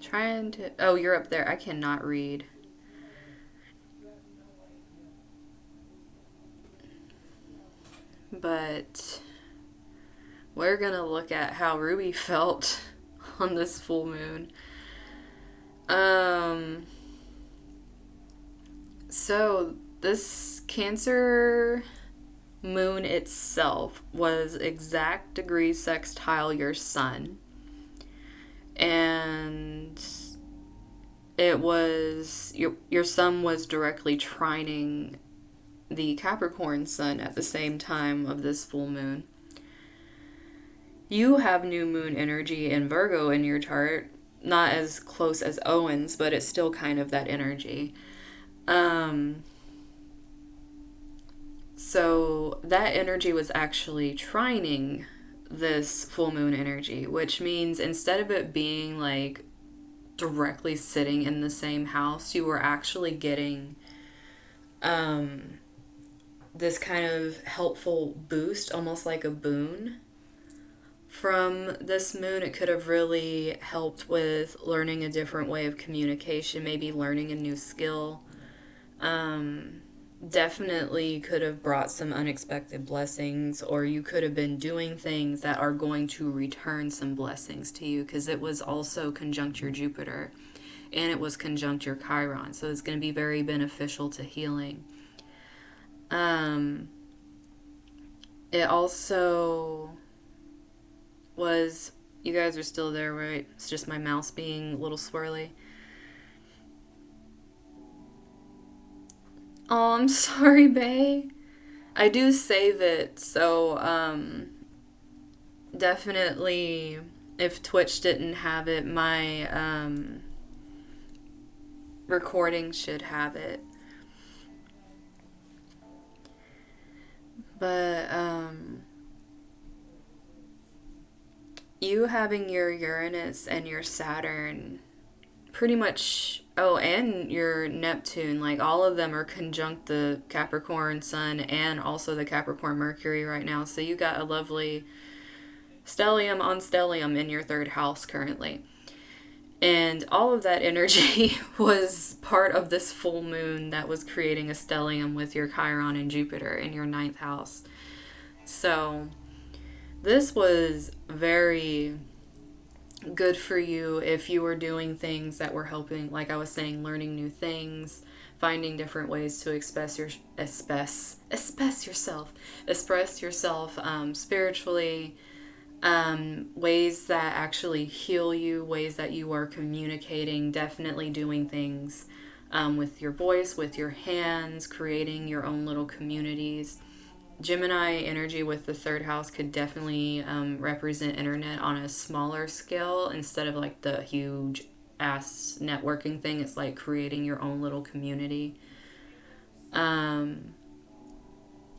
B: Trying to... Oh, you're up there. I cannot read. But we're gonna look at how Ruby felt on this full moon. So this Cancer moon itself was exact degree sextile your sun. And it was your sun was directly trining the Capricorn sun at the same time of this full moon. You have new moon energy in Virgo in your chart, not as close as Owen's, but it's still kind of that energy. So that energy was actually trining this full moon energy, which means instead of it being like directly sitting in the same house, you were actually getting this kind of helpful boost, almost like a boon from this moon. It could have really helped with learning a different way of communication, maybe learning a new skill. Definitely could have brought some unexpected blessings, or you could have been doing things that are going to return some blessings to you, because it was also conjunct your Jupiter and it was conjunct your Chiron, so it's going to be very beneficial to healing. It also was, you guys are still there, right? It's just my mouse being a little swirly. Oh, I'm sorry, bae. I do save it, so definitely, if Twitch didn't have it, my recording should have it. But you having your Uranus and your Saturn pretty much, oh, and your Neptune, like all of them are conjunct the Capricorn Sun and also the Capricorn Mercury right now. So you got a lovely stellium on stellium in your third house currently. And all of that energy was part of this full moon that was creating a stellium with your Chiron and Jupiter in your ninth house. So this was very good for you if you were doing things that were helping, like I was saying, learning new things, finding different ways to express yourself spiritually, ways that actually heal you, ways that you are communicating, definitely doing things with your voice, with your hands, creating your own little communities. Gemini energy with the third house could definitely represent internet on a smaller scale instead of like the huge ass networking thing. It's like creating your own little community. And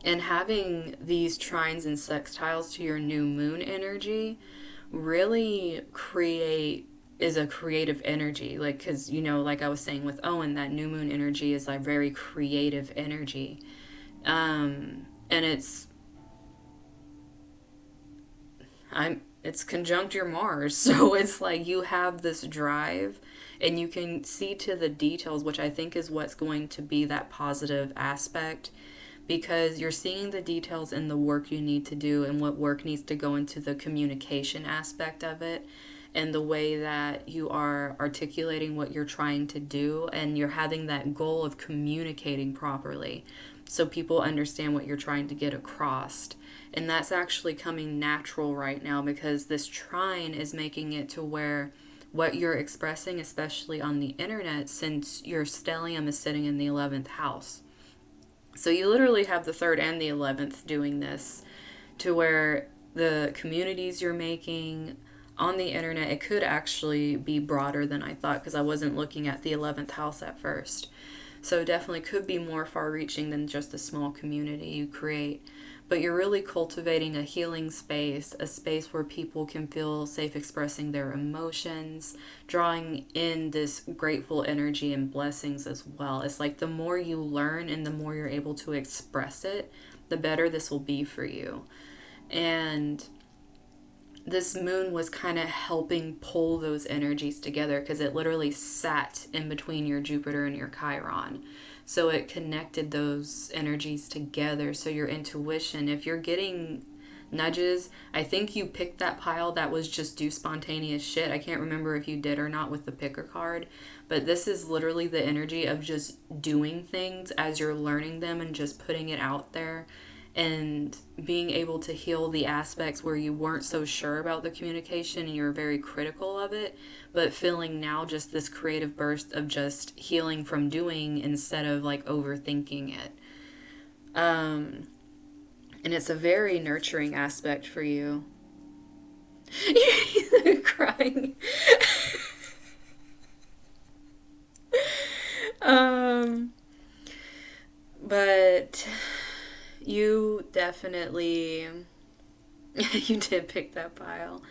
B: having these trines and sextiles to your new moon energy really is a creative energy. Like, because, you know, like I was saying with Owen, that new moon energy is like very creative energy. And it's conjunct your Mars, so it's like you have this drive and you can see to the details, which I think is what's going to be that positive aspect, because you're seeing the details in the work you need to do and what work needs to go into the communication aspect of it and the way that you are articulating what you're trying to do, and you're having that goal of communicating properly so people understand what you're trying to get across. And that's actually coming natural right now because this trine is making it to where what you're expressing, especially on the internet, since your stellium is sitting in the 11th house. So you literally have the 3rd and the 11th doing this, to where the communities you're making on the internet, it could actually be broader than I thought because I wasn't looking at the 11th house at first. So definitely could be more far-reaching than just a small community you create. But you're really cultivating a healing space, a space where people can feel safe expressing their emotions, drawing in this grateful energy and blessings as well. It's like the more you learn and the more you're able to express it, the better this will be for you. And this moon was kind of helping pull those energies together because it literally sat in between your Jupiter and your Chiron. So it connected those energies together. So your intuition, if you're getting nudges, I think you picked that pile that was just do spontaneous shit. I can't remember if you did or not with the picker card, but this is literally the energy of just doing things as you're learning them and just putting it out there and being able to heal the aspects where you weren't so sure about the communication and you're very critical of it, but feeling now just this creative burst of just healing from doing instead of like overthinking it. And it's a very nurturing aspect for you. You're crying. But you definitely you did pick that pile.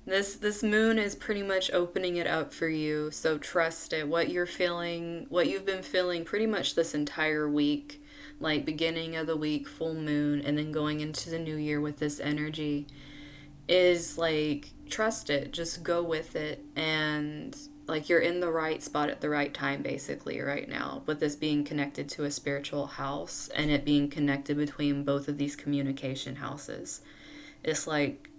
B: This moon is pretty much opening it up for you, so trust it. What you're feeling, what you've been feeling pretty much this entire week, like beginning of the week, full moon, and then going into the new year with this energy, is like, trust it. Just go with it. And like you're in the right spot at the right time basically right now, with this being connected to a spiritual house and it being connected between both of these communication houses. It's like,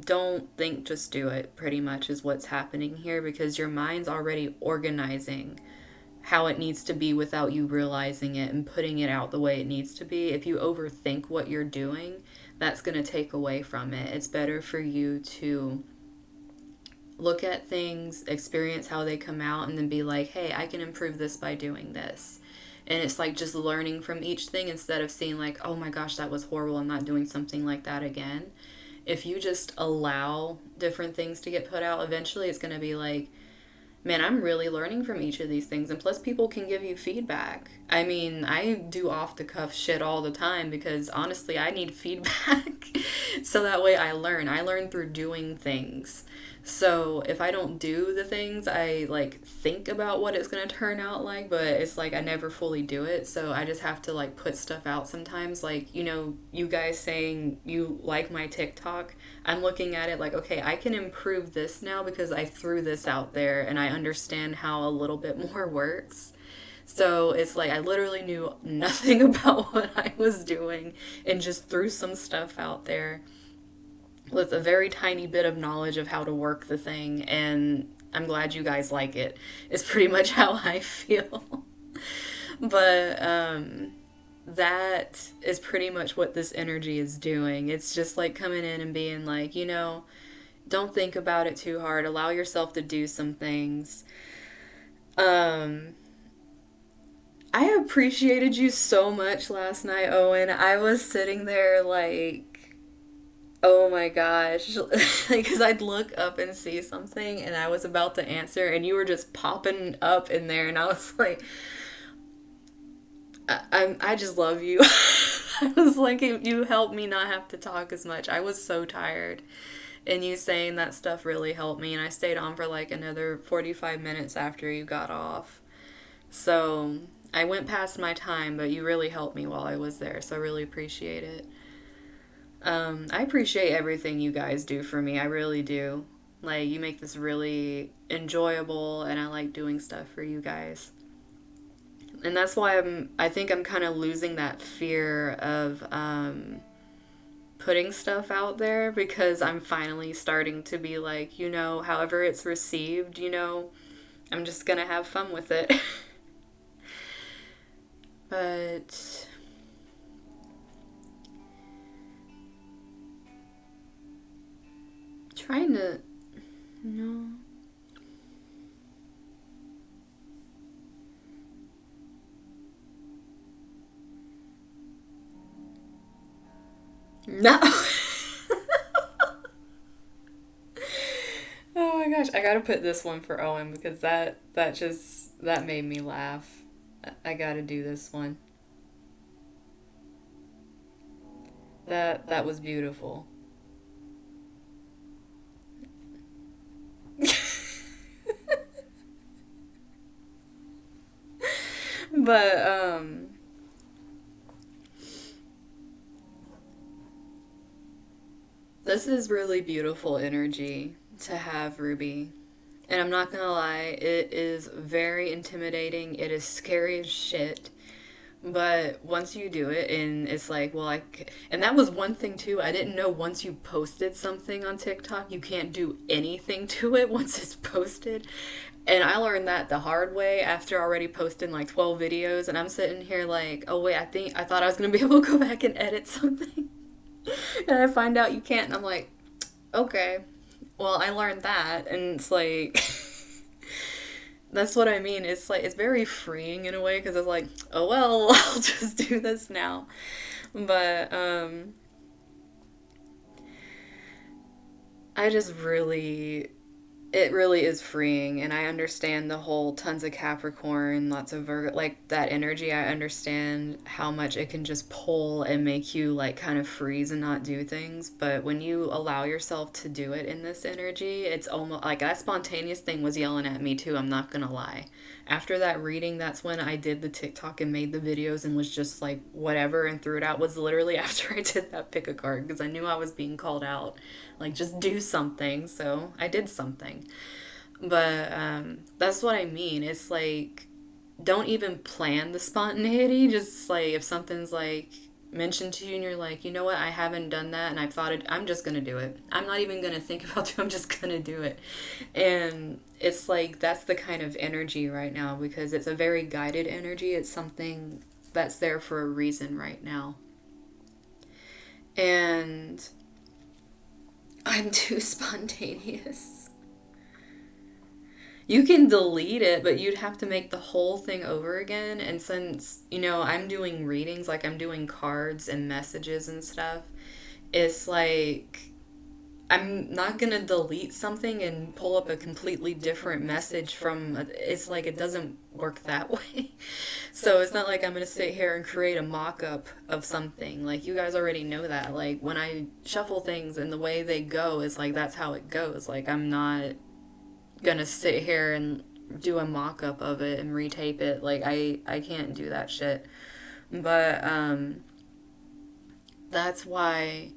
B: don't think, just do it, pretty much is what's happening here, because your mind's already organizing how it needs to be without you realizing it and putting it out the way it needs to be. If you overthink what you're doing, that's going to take away from it. It's better for you to look at things, experience how they come out, and then be like, hey, I can improve this by doing this. And it's like just learning from each thing instead of seeing like, oh my gosh, that was horrible, I'm not doing something like that again. if you just allow different things to get put out, eventually it's going to be like, man, I'm really learning from each of these things. And plus, people can give you feedback. I mean, I do off the cuff shit all the time because honestly, I need feedback. So that way I learn. I learn through doing things. So if I don't do the things, I like think about what it's going to turn out like, but it's like I never fully do it. So I just have to like put stuff out sometimes. Like, you know, you guys saying you like my TikTok, I'm looking at it like, okay, I can improve this now because I threw this out there and I understand how a little bit more works. So it's like I literally knew nothing about what I was doing and just threw some stuff out there with a very tiny bit of knowledge of how to work the thing, and I'm glad you guys like it. It's pretty much how I feel. But that is pretty much what this energy is doing. It's just like coming in and being like, you know, don't think about it too hard. Allow yourself to do some things. Um, I appreciated you so much last night, Owen. I was sitting there like, oh my gosh. Because I'd look up and see something and I was about to answer and you were just popping up in there and I was like, I just love you. I was like, you helped me not have to talk as much. I was so tired. And you saying that stuff really helped me. And I stayed on for like another 45 minutes after you got off. So I went past my time, but you really helped me while I was there. So I really appreciate it. I appreciate everything you guys do for me. I really do. Like, you make this really enjoyable, and I like doing stuff for you guys. And that's why I think I'm kind of losing that fear of putting stuff out there because I'm finally starting to be like, you know, however it's received, you know, I'm just gonna have fun with it. But trying to, no. No. Oh my gosh, I gotta put this one for Owen because that made me laugh. I gotta do this one. That was beautiful. But this is really beautiful energy to have, Ruby. And I'm not gonna lie, it is very intimidating. It is scary as shit. But once you do it, and it's like, well, and that was one thing too. I didn't know once you posted something on TikTok, you can't do anything to it once it's posted. And I learned that the hard way after already posting like 12 videos. And I'm sitting here like, oh, wait, I thought I was going to be able to go back and edit something. And I find out you can't. And I'm like, okay, well, I learned that. And it's like, that's what I mean. It's like, it's very freeing in a way because it's like, oh, well, I'll just do this now. But, I just really, it really is freeing, and I understand the whole tons of Capricorn, lots of Virgo, like that energy. I understand how much it can just pull and make you like kind of freeze and not do things. But when you allow yourself to do it in this energy, it's almost like that spontaneous thing was yelling at me too. I'm not gonna lie. After that reading, that's when I did the TikTok and made the videos and was just like whatever and threw it out. Was literally after I did that pick a card because I knew I was being called out. Like, just do something. So I did something. But that's what I mean. It's like, don't even plan the spontaneity. Just like, if something's like mentioned to you and you're like, you know what, I haven't done that and I've thought it, I'm just going to do it. I'm not even going to think about it. I'm just going to do it. And it's like, that's the kind of energy right now because it's a very guided energy. It's something that's there for a reason right now. And I'm too spontaneous. You can delete it, but you'd have to make the whole thing over again. And since, you know, I'm doing readings, like I'm doing cards and messages and stuff, it's like I'm not gonna delete something and pull up a completely different message from. It's like it doesn't work that way. So it's not like I'm gonna sit here and create a mock-up of something. Like you guys already know that. Like when I shuffle things and the way they go is like that's how it goes. Like I'm not gonna sit here and do a mock-up of it and retape it. Like I can't do that shit. But that's why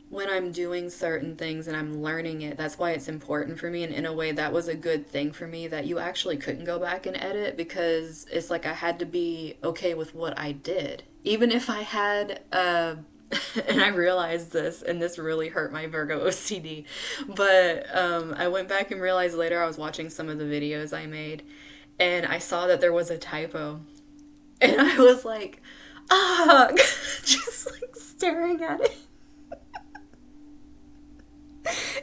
B: when I'm doing certain things and I'm learning it, that's why it's important for me. And in a way, that was a good thing for me that you actually couldn't go back and edit because it's like I had to be okay with what I did. Even if I had, and I realized this, and this really hurt my Virgo OCD, but I went back and realized later I was watching some of the videos I made and I saw that there was a typo. And I was like, ah, just like staring at it.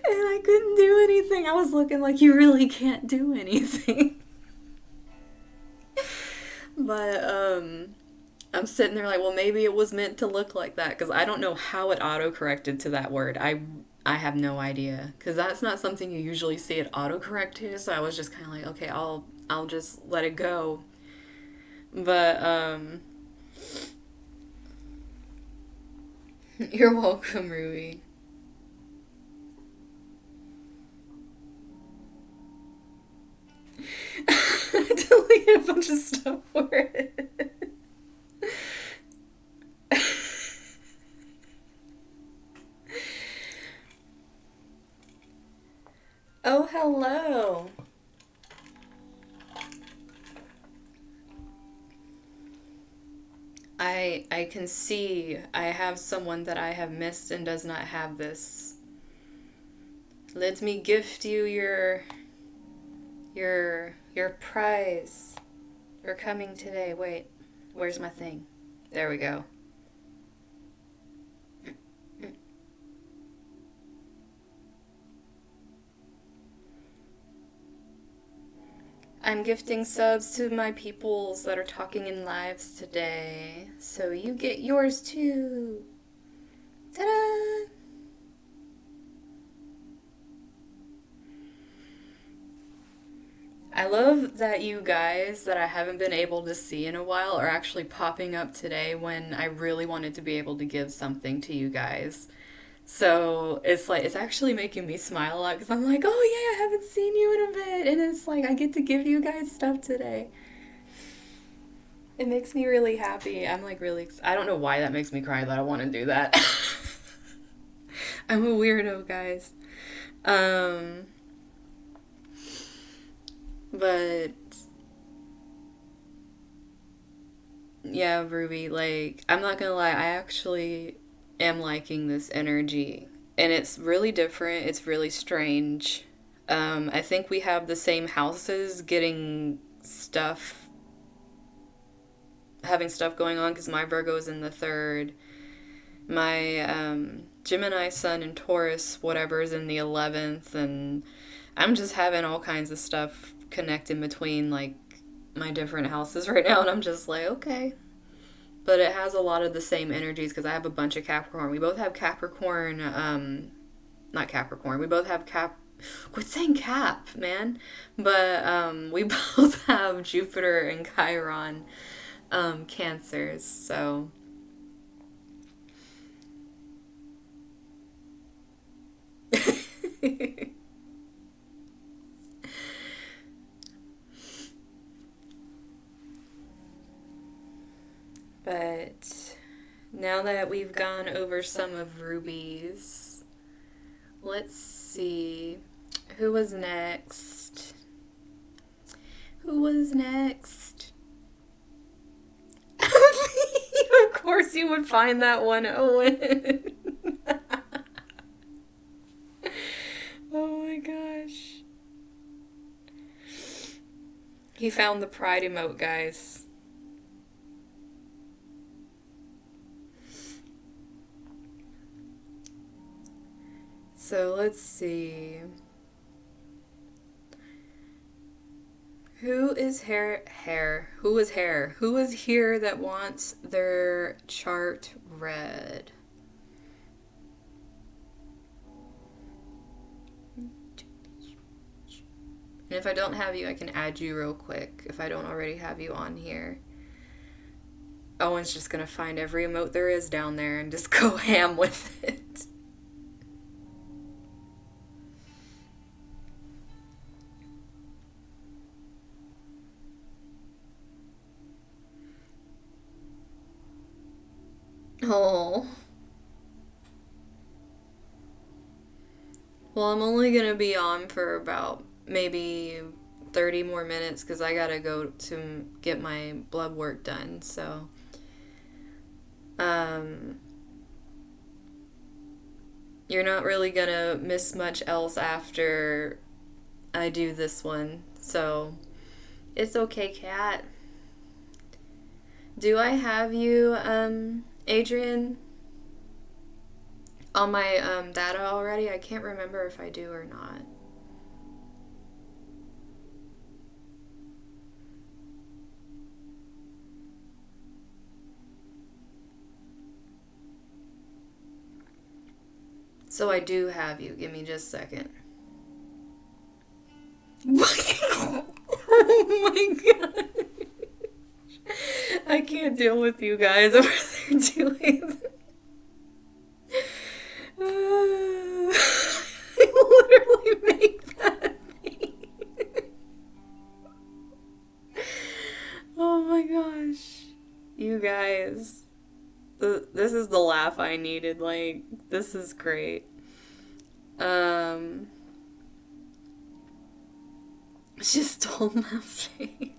B: And I couldn't do anything. I was looking like you really can't do anything. But I'm sitting there like, well, maybe it was meant to look like that because I don't know how it auto-corrected to that word. I have no idea because that's not something you usually see it auto-correct to. So I was just kind of like, okay, I'll just let it go. But you're welcome, Ruby. I deleted a bunch of stuff for it. Oh, hello. I can see I have someone that I have missed and does not have this. Let me gift you your prize for coming today. Wait, where's my thing? There we go. I'm gifting subs to my peoples that are talking in lives today. So you get yours too. Ta-da! I love that you guys that I haven't been able to see in a while are actually popping up today when I really wanted to be able to give something to you guys. So it's like, it's actually making me smile a lot because I'm like, oh yeah, I haven't seen you in a bit. And it's like, I get to give you guys stuff today. It makes me really happy. I'm like really, I don't know why that makes me cry that I want to do that. I'm a weirdo, guys. But yeah, Ruby, like, I'm not gonna lie, I actually am liking this energy. And it's really different, it's really strange. I think we have the same houses getting stuff, having stuff going on because my Virgo is in the third. My Gemini Sun and Taurus, whatever, is in the 11th. And I'm just having all kinds of stuff connect in between, like, my different houses right now. And I'm just like, okay. But it has a lot of the same energies because I have a bunch of Capricorn. We both have Capricorn, not Capricorn. We both have Quit saying Cap, man. But we both have Jupiter and Chiron Cancers. So but now that we've gone over some of Ruby's, let's see. Who was next? Who was next? Of course you would find that one, Owen. Oh my gosh. He found the pride emote, guys. So let's see. Who is Who is Who is here that wants their chart read? And if I don't have you, I can add you real quick if I don't already have you on here. Owen's just gonna find every emote there is down there and just go ham with it. Oh. Well, I'm only gonna be on for about maybe 30 more minutes because I gotta go to get my blood work done. So, um, you're not really gonna miss much else after I do this one. So, it's okay, Kat. Do I have you, Adrian, on my data already? I can't remember if I do or not. So I do have you. Give me just a second. Oh my god. I can't deal with you guys over there doing I literally make that thing. Oh my gosh. You guys. This is the laugh I needed. Like, this is great. She stole my face.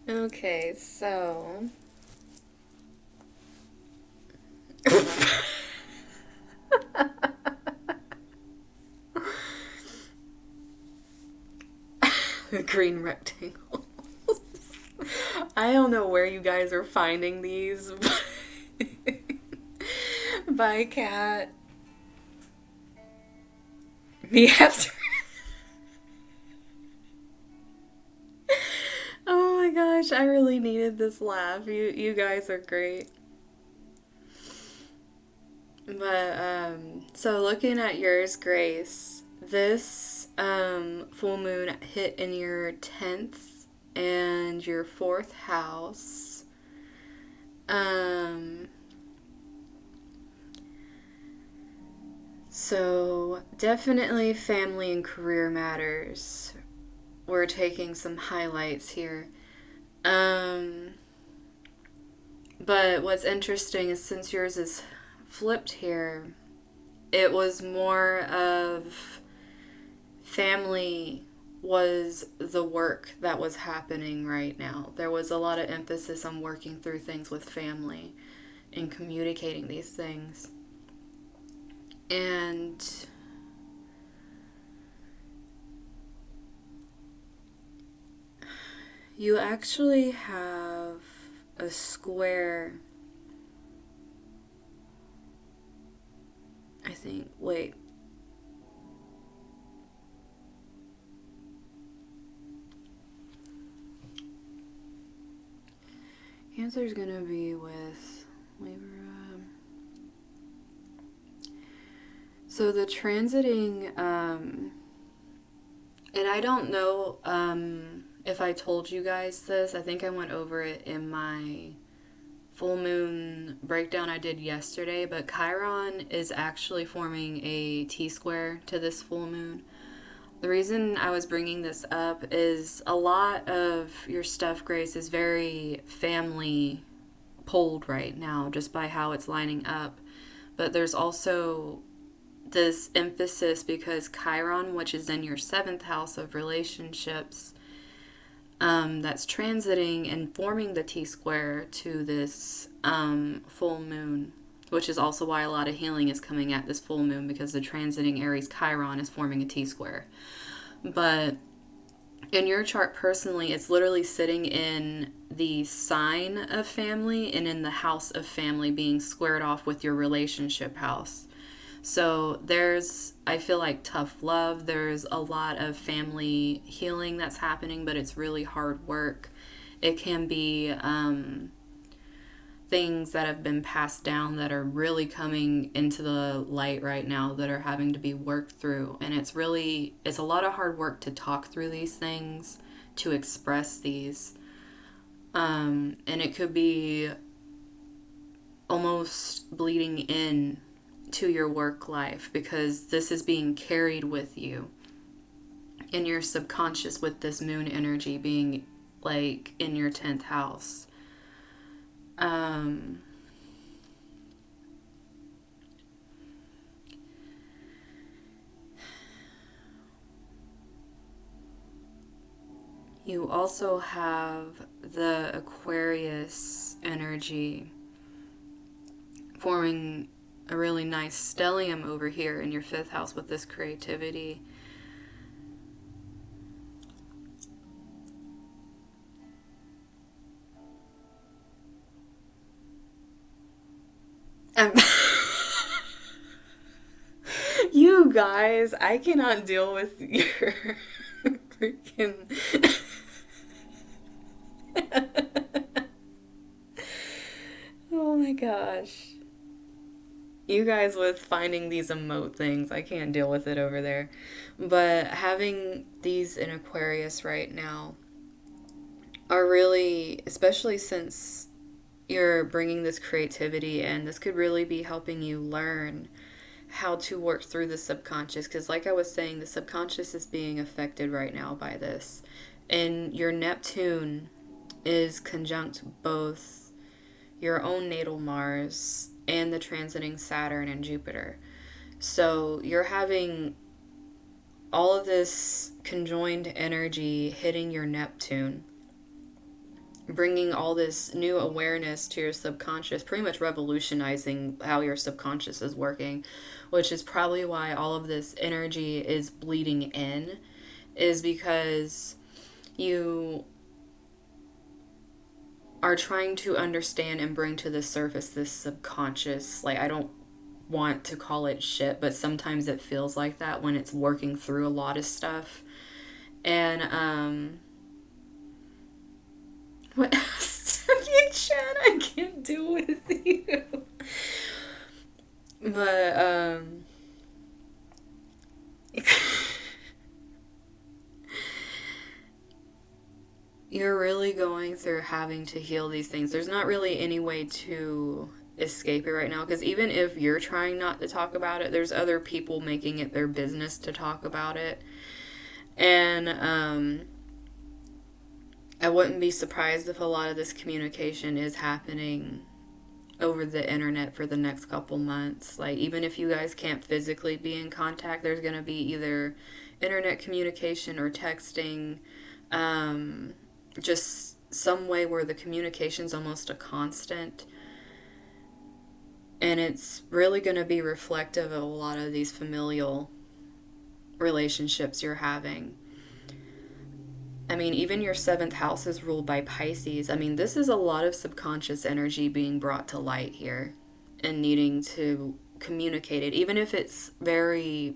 B: Okay, so. The green rectangle. I don't know where you guys are finding these. Bye, cat. Me after. Oh my gosh, I really needed this laugh. You guys are great. But so looking at yours, Grace, this full moon hit in your 10th and your 4th house. So definitely family and career matters. We're taking some highlights here. But what's interesting is since yours is flipped here, it was more of family was the work that was happening right now. There was a lot of emphasis on working through things with family and communicating these things. And you actually have a square. I think, wait. Cancer's gonna be with Libra. So the transiting, and I don't know if I told you guys this. I think I went over it in my full moon breakdown I did yesterday, but Chiron is actually forming a T-square to this full moon. The reason I was bringing this up is a lot of your stuff, Grace, is very family pulled right now just by how it's lining up. But there's also this emphasis because Chiron, which is in your 7th house of relationships, that's transiting and forming the T-square to this full moon, which is also why a lot of healing is coming at this full moon because the transiting Aries Chiron is forming a T-square. But in your chart personally, it's literally sitting in the sign of family and in the house of family being squared off with your relationship house. So there's, I feel like, tough love. There's a lot of family healing that's happening, but it's really hard work. It can be things that have been passed down that are really coming into the light right now that are having to be worked through. And it's a lot of hard work to talk through these things, to express these. And it could be almost bleeding in to your work life, because this is being carried with you in your subconscious with this moon energy being like in your 10th house. You also have the Aquarius energy forming a really nice stellium over here in your 5th house with this creativity. You guys, I cannot deal with your freaking... Oh my gosh. You guys with finding these emote things, I can't deal with it over there. But having these in Aquarius right now are really, especially since you're bringing this creativity in, this could really be helping you learn how to work through the subconscious. Because like I was saying, the subconscious is being affected right now by this. And your Neptune is conjunct both your own natal Mars and the transiting Saturn and Jupiter. So you're having all of this conjoined energy hitting your Neptune, bringing all this new awareness to your subconscious, pretty much revolutionizing how your subconscious is working, which is probably why all of this energy is bleeding in, is because you are trying to understand and bring to the surface this subconscious, like, I don't want to call it shit, but sometimes it feels like that when it's working through a lot of stuff. And what Stephanie Chan, I can't deal with you. But you're really going through having to heal these things. There's not really any way to escape it right now, because even if you're trying not to talk about it, there's other people making it their business to talk about it. And I wouldn't be surprised if a lot of this communication is happening over the internet for the next couple months. Like, even if you guys can't physically be in contact, there's going to be either internet communication or texting, just some way where the communication's almost a constant. And it's really going to be reflective of a lot of these familial relationships you're having. I mean, even your 7th house is ruled by Pisces. I mean, this is a lot of subconscious energy being brought to light here and needing to communicate it, even if it's very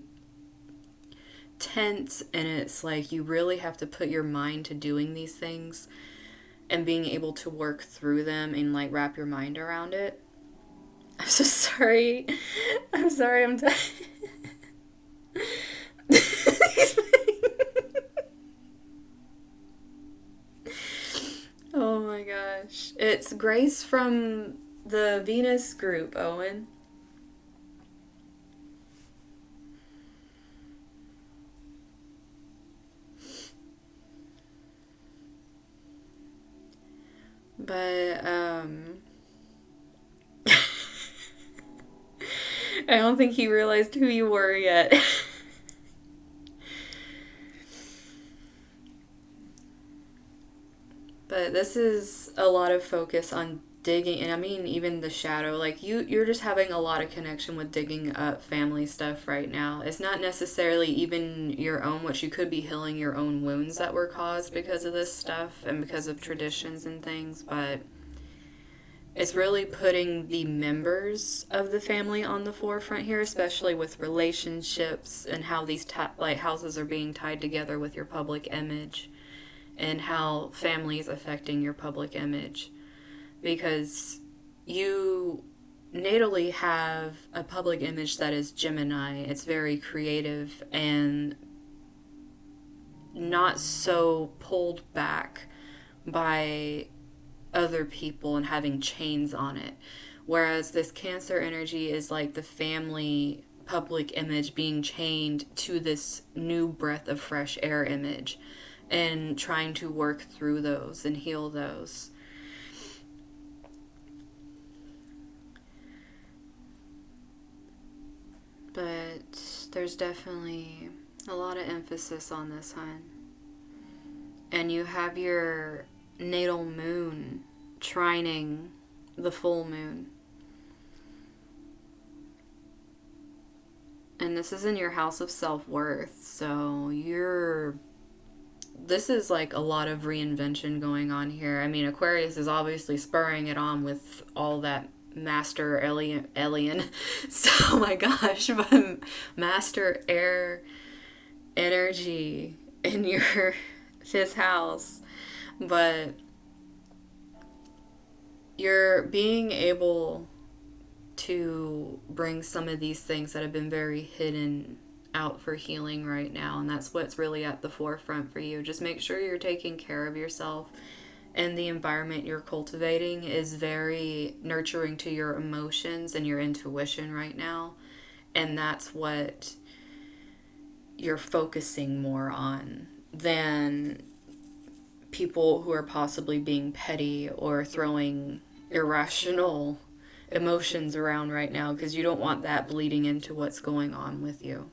B: tense and it's like you really have to put your mind to doing these things and being able to work through them and like wrap your mind around it. I'm so sorry. I'm sorry. I'm done. Oh my gosh. It's Grace from the Venus group, Owen. But, I don't think he realized who you were yet. But this is a lot of focus on digging, and I mean even the shadow, like you're just having a lot of connection with digging up family stuff right now. It's not necessarily even your own, which you could be healing your own wounds that were caused because of this stuff and because of traditions and things, but it's really putting the members of the family on the forefront here, especially with relationships and how these like houses are being tied together with your public image and how family is affecting your public image. Because you natally have a public image that is Gemini. It's very creative and not so pulled back by other people and having chains on it. Whereas this Cancer energy is like the family public image being chained to this new breath of fresh air image and trying to work through those and heal those. But there's definitely a lot of emphasis on this, hon. And you have your natal moon trining the full moon. And this is in your house of self-worth. So this is like a lot of reinvention going on here. I mean, Aquarius is obviously spurring it on with all that master alien so oh my gosh, but master air energy in your fifth house. But you're being able to bring some of these things that have been very hidden out for healing right now, and that's what's really at the forefront for you. Just make sure you're taking care of yourself, and the environment you're cultivating is very nurturing to your emotions and your intuition right now, and that's what you're focusing more on than people who are possibly being petty or throwing irrational emotions around right now, because you don't want that bleeding into what's going on with you.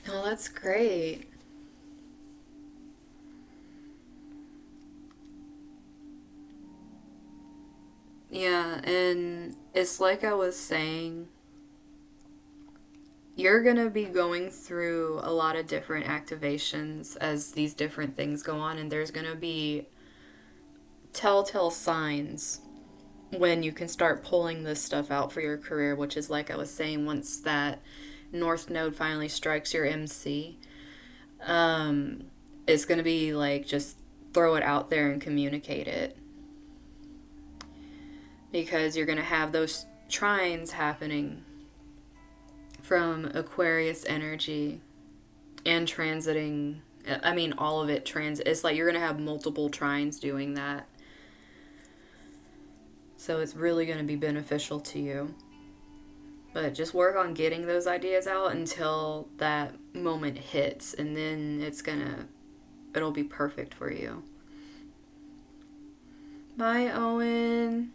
B: Oh, that's great. Yeah, and it's like I was saying, you're going to be going through a lot of different activations as these different things go on, and there's going to be telltale signs when you can start pulling this stuff out for your career, which is like I was saying, once that North Node finally strikes your MC, it's going to be like just throw it out there and communicate it. Because you're going to have those trines happening from Aquarius energy and transiting. I mean, all of it it's like you're going to have multiple trines doing that. So it's really going to be beneficial to you. But just work on getting those ideas out until that moment hits, and then it'll be perfect for you. Bye, Owen.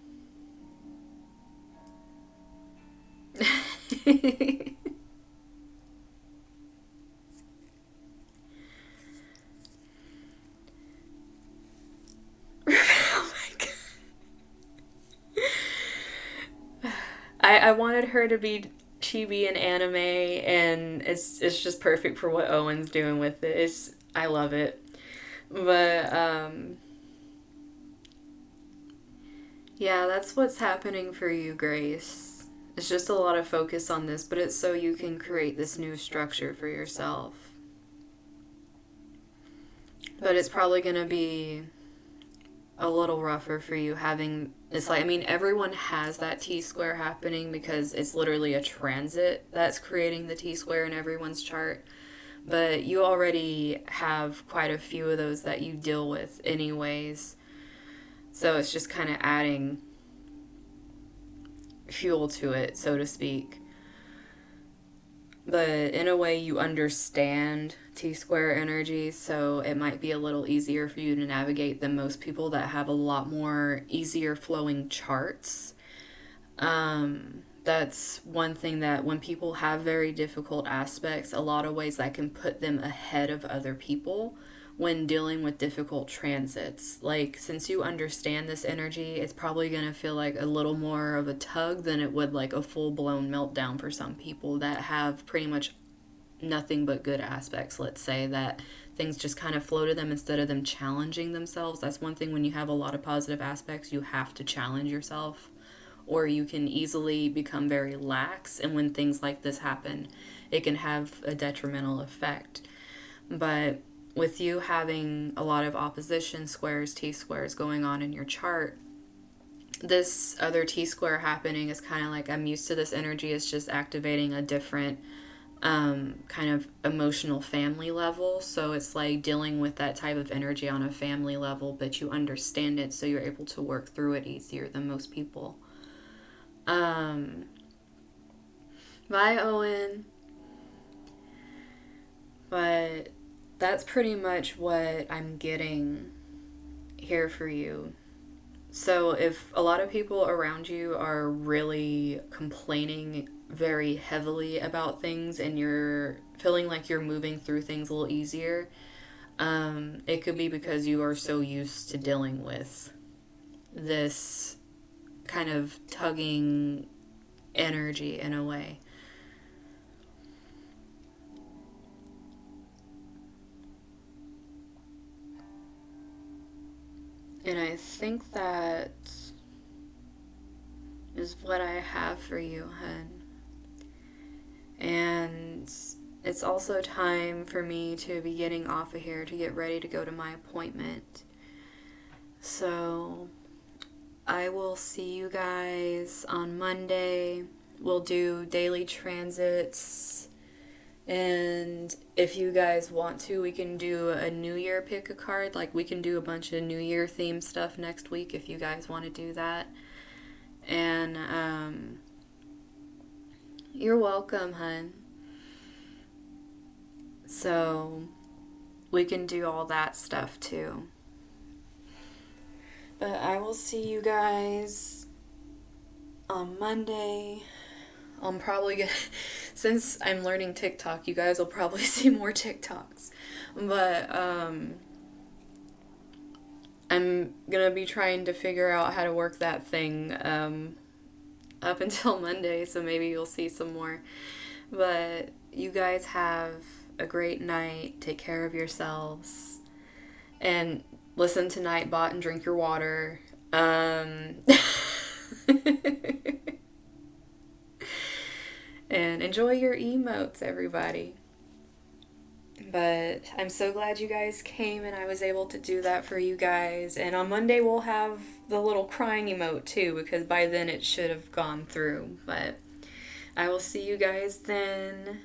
B: I wanted her to be chibi and anime, and it's just perfect for what Owen's doing with it. I love it. But yeah, that's what's happening for you, Grace. It's just a lot of focus on this, but it's so you can create this new structure for yourself. But it's probably going to be a little rougher for you having it's like, I mean, everyone has that T-square happening because it's literally a transit that's creating the T-square in everyone's chart. But you already have quite a few of those that you deal with anyways. So it's just kind of adding fuel to it, so to speak. But in a way, you understand T-square energy, so it might be a little easier for you to navigate than most people that have a lot more easier flowing charts. That's one thing that when people have very difficult aspects, a lot of ways that can put them ahead of other people when dealing with difficult transits. Like, since you understand this energy, it's probably going to feel like a little more of a tug than it would like a full-blown meltdown for some people that have pretty much nothing but good aspects. Let's say that things just kind of flow to them instead of them challenging themselves. That's one thing when you have a lot of positive aspects, you have to challenge yourself, or you can easily become very lax. And when things like this happen, it can have a detrimental effect. But with you having a lot of opposition squares, T-squares going on in your chart, this other T-square happening is kind of like, I'm used to this energy. It's just activating a different kind of emotional family level. So it's like dealing with that type of energy on a family level, but you understand it, so you're able to work through it easier than most people. Bye, Owen. But that's pretty much what I'm getting here for you. So if a lot of people around you are really complaining very heavily about things and you're feeling like you're moving through things a little easier, it could be because you are so used to dealing with this kind of tugging energy in a way. And I think that is what I have for you, hun. And it's also time for me to be getting off of here to get ready to go to my appointment. So I will see you guys on Monday. We'll do daily transits. And if you guys want to, we can do a New Year pick a card. Like, we can do a bunch of New Year themed stuff next week if you guys want to do that. And you're welcome, hun. So we can do all that stuff too. But I will see you guys on Monday. I'm probably gonna, since I'm learning TikTok, you guys will probably see more TikToks. But I'm gonna be trying to figure out how to work that thing up until Monday, so maybe you'll see some more. But you guys have a great night. Take care of yourselves. And listen to Nightbot and drink your water. And enjoy your emotes, everybody. But I'm so glad you guys came and I was able to do that for you guys. And on Monday we'll have the little crying emote too, because by then it should have gone through. But I will see you guys then.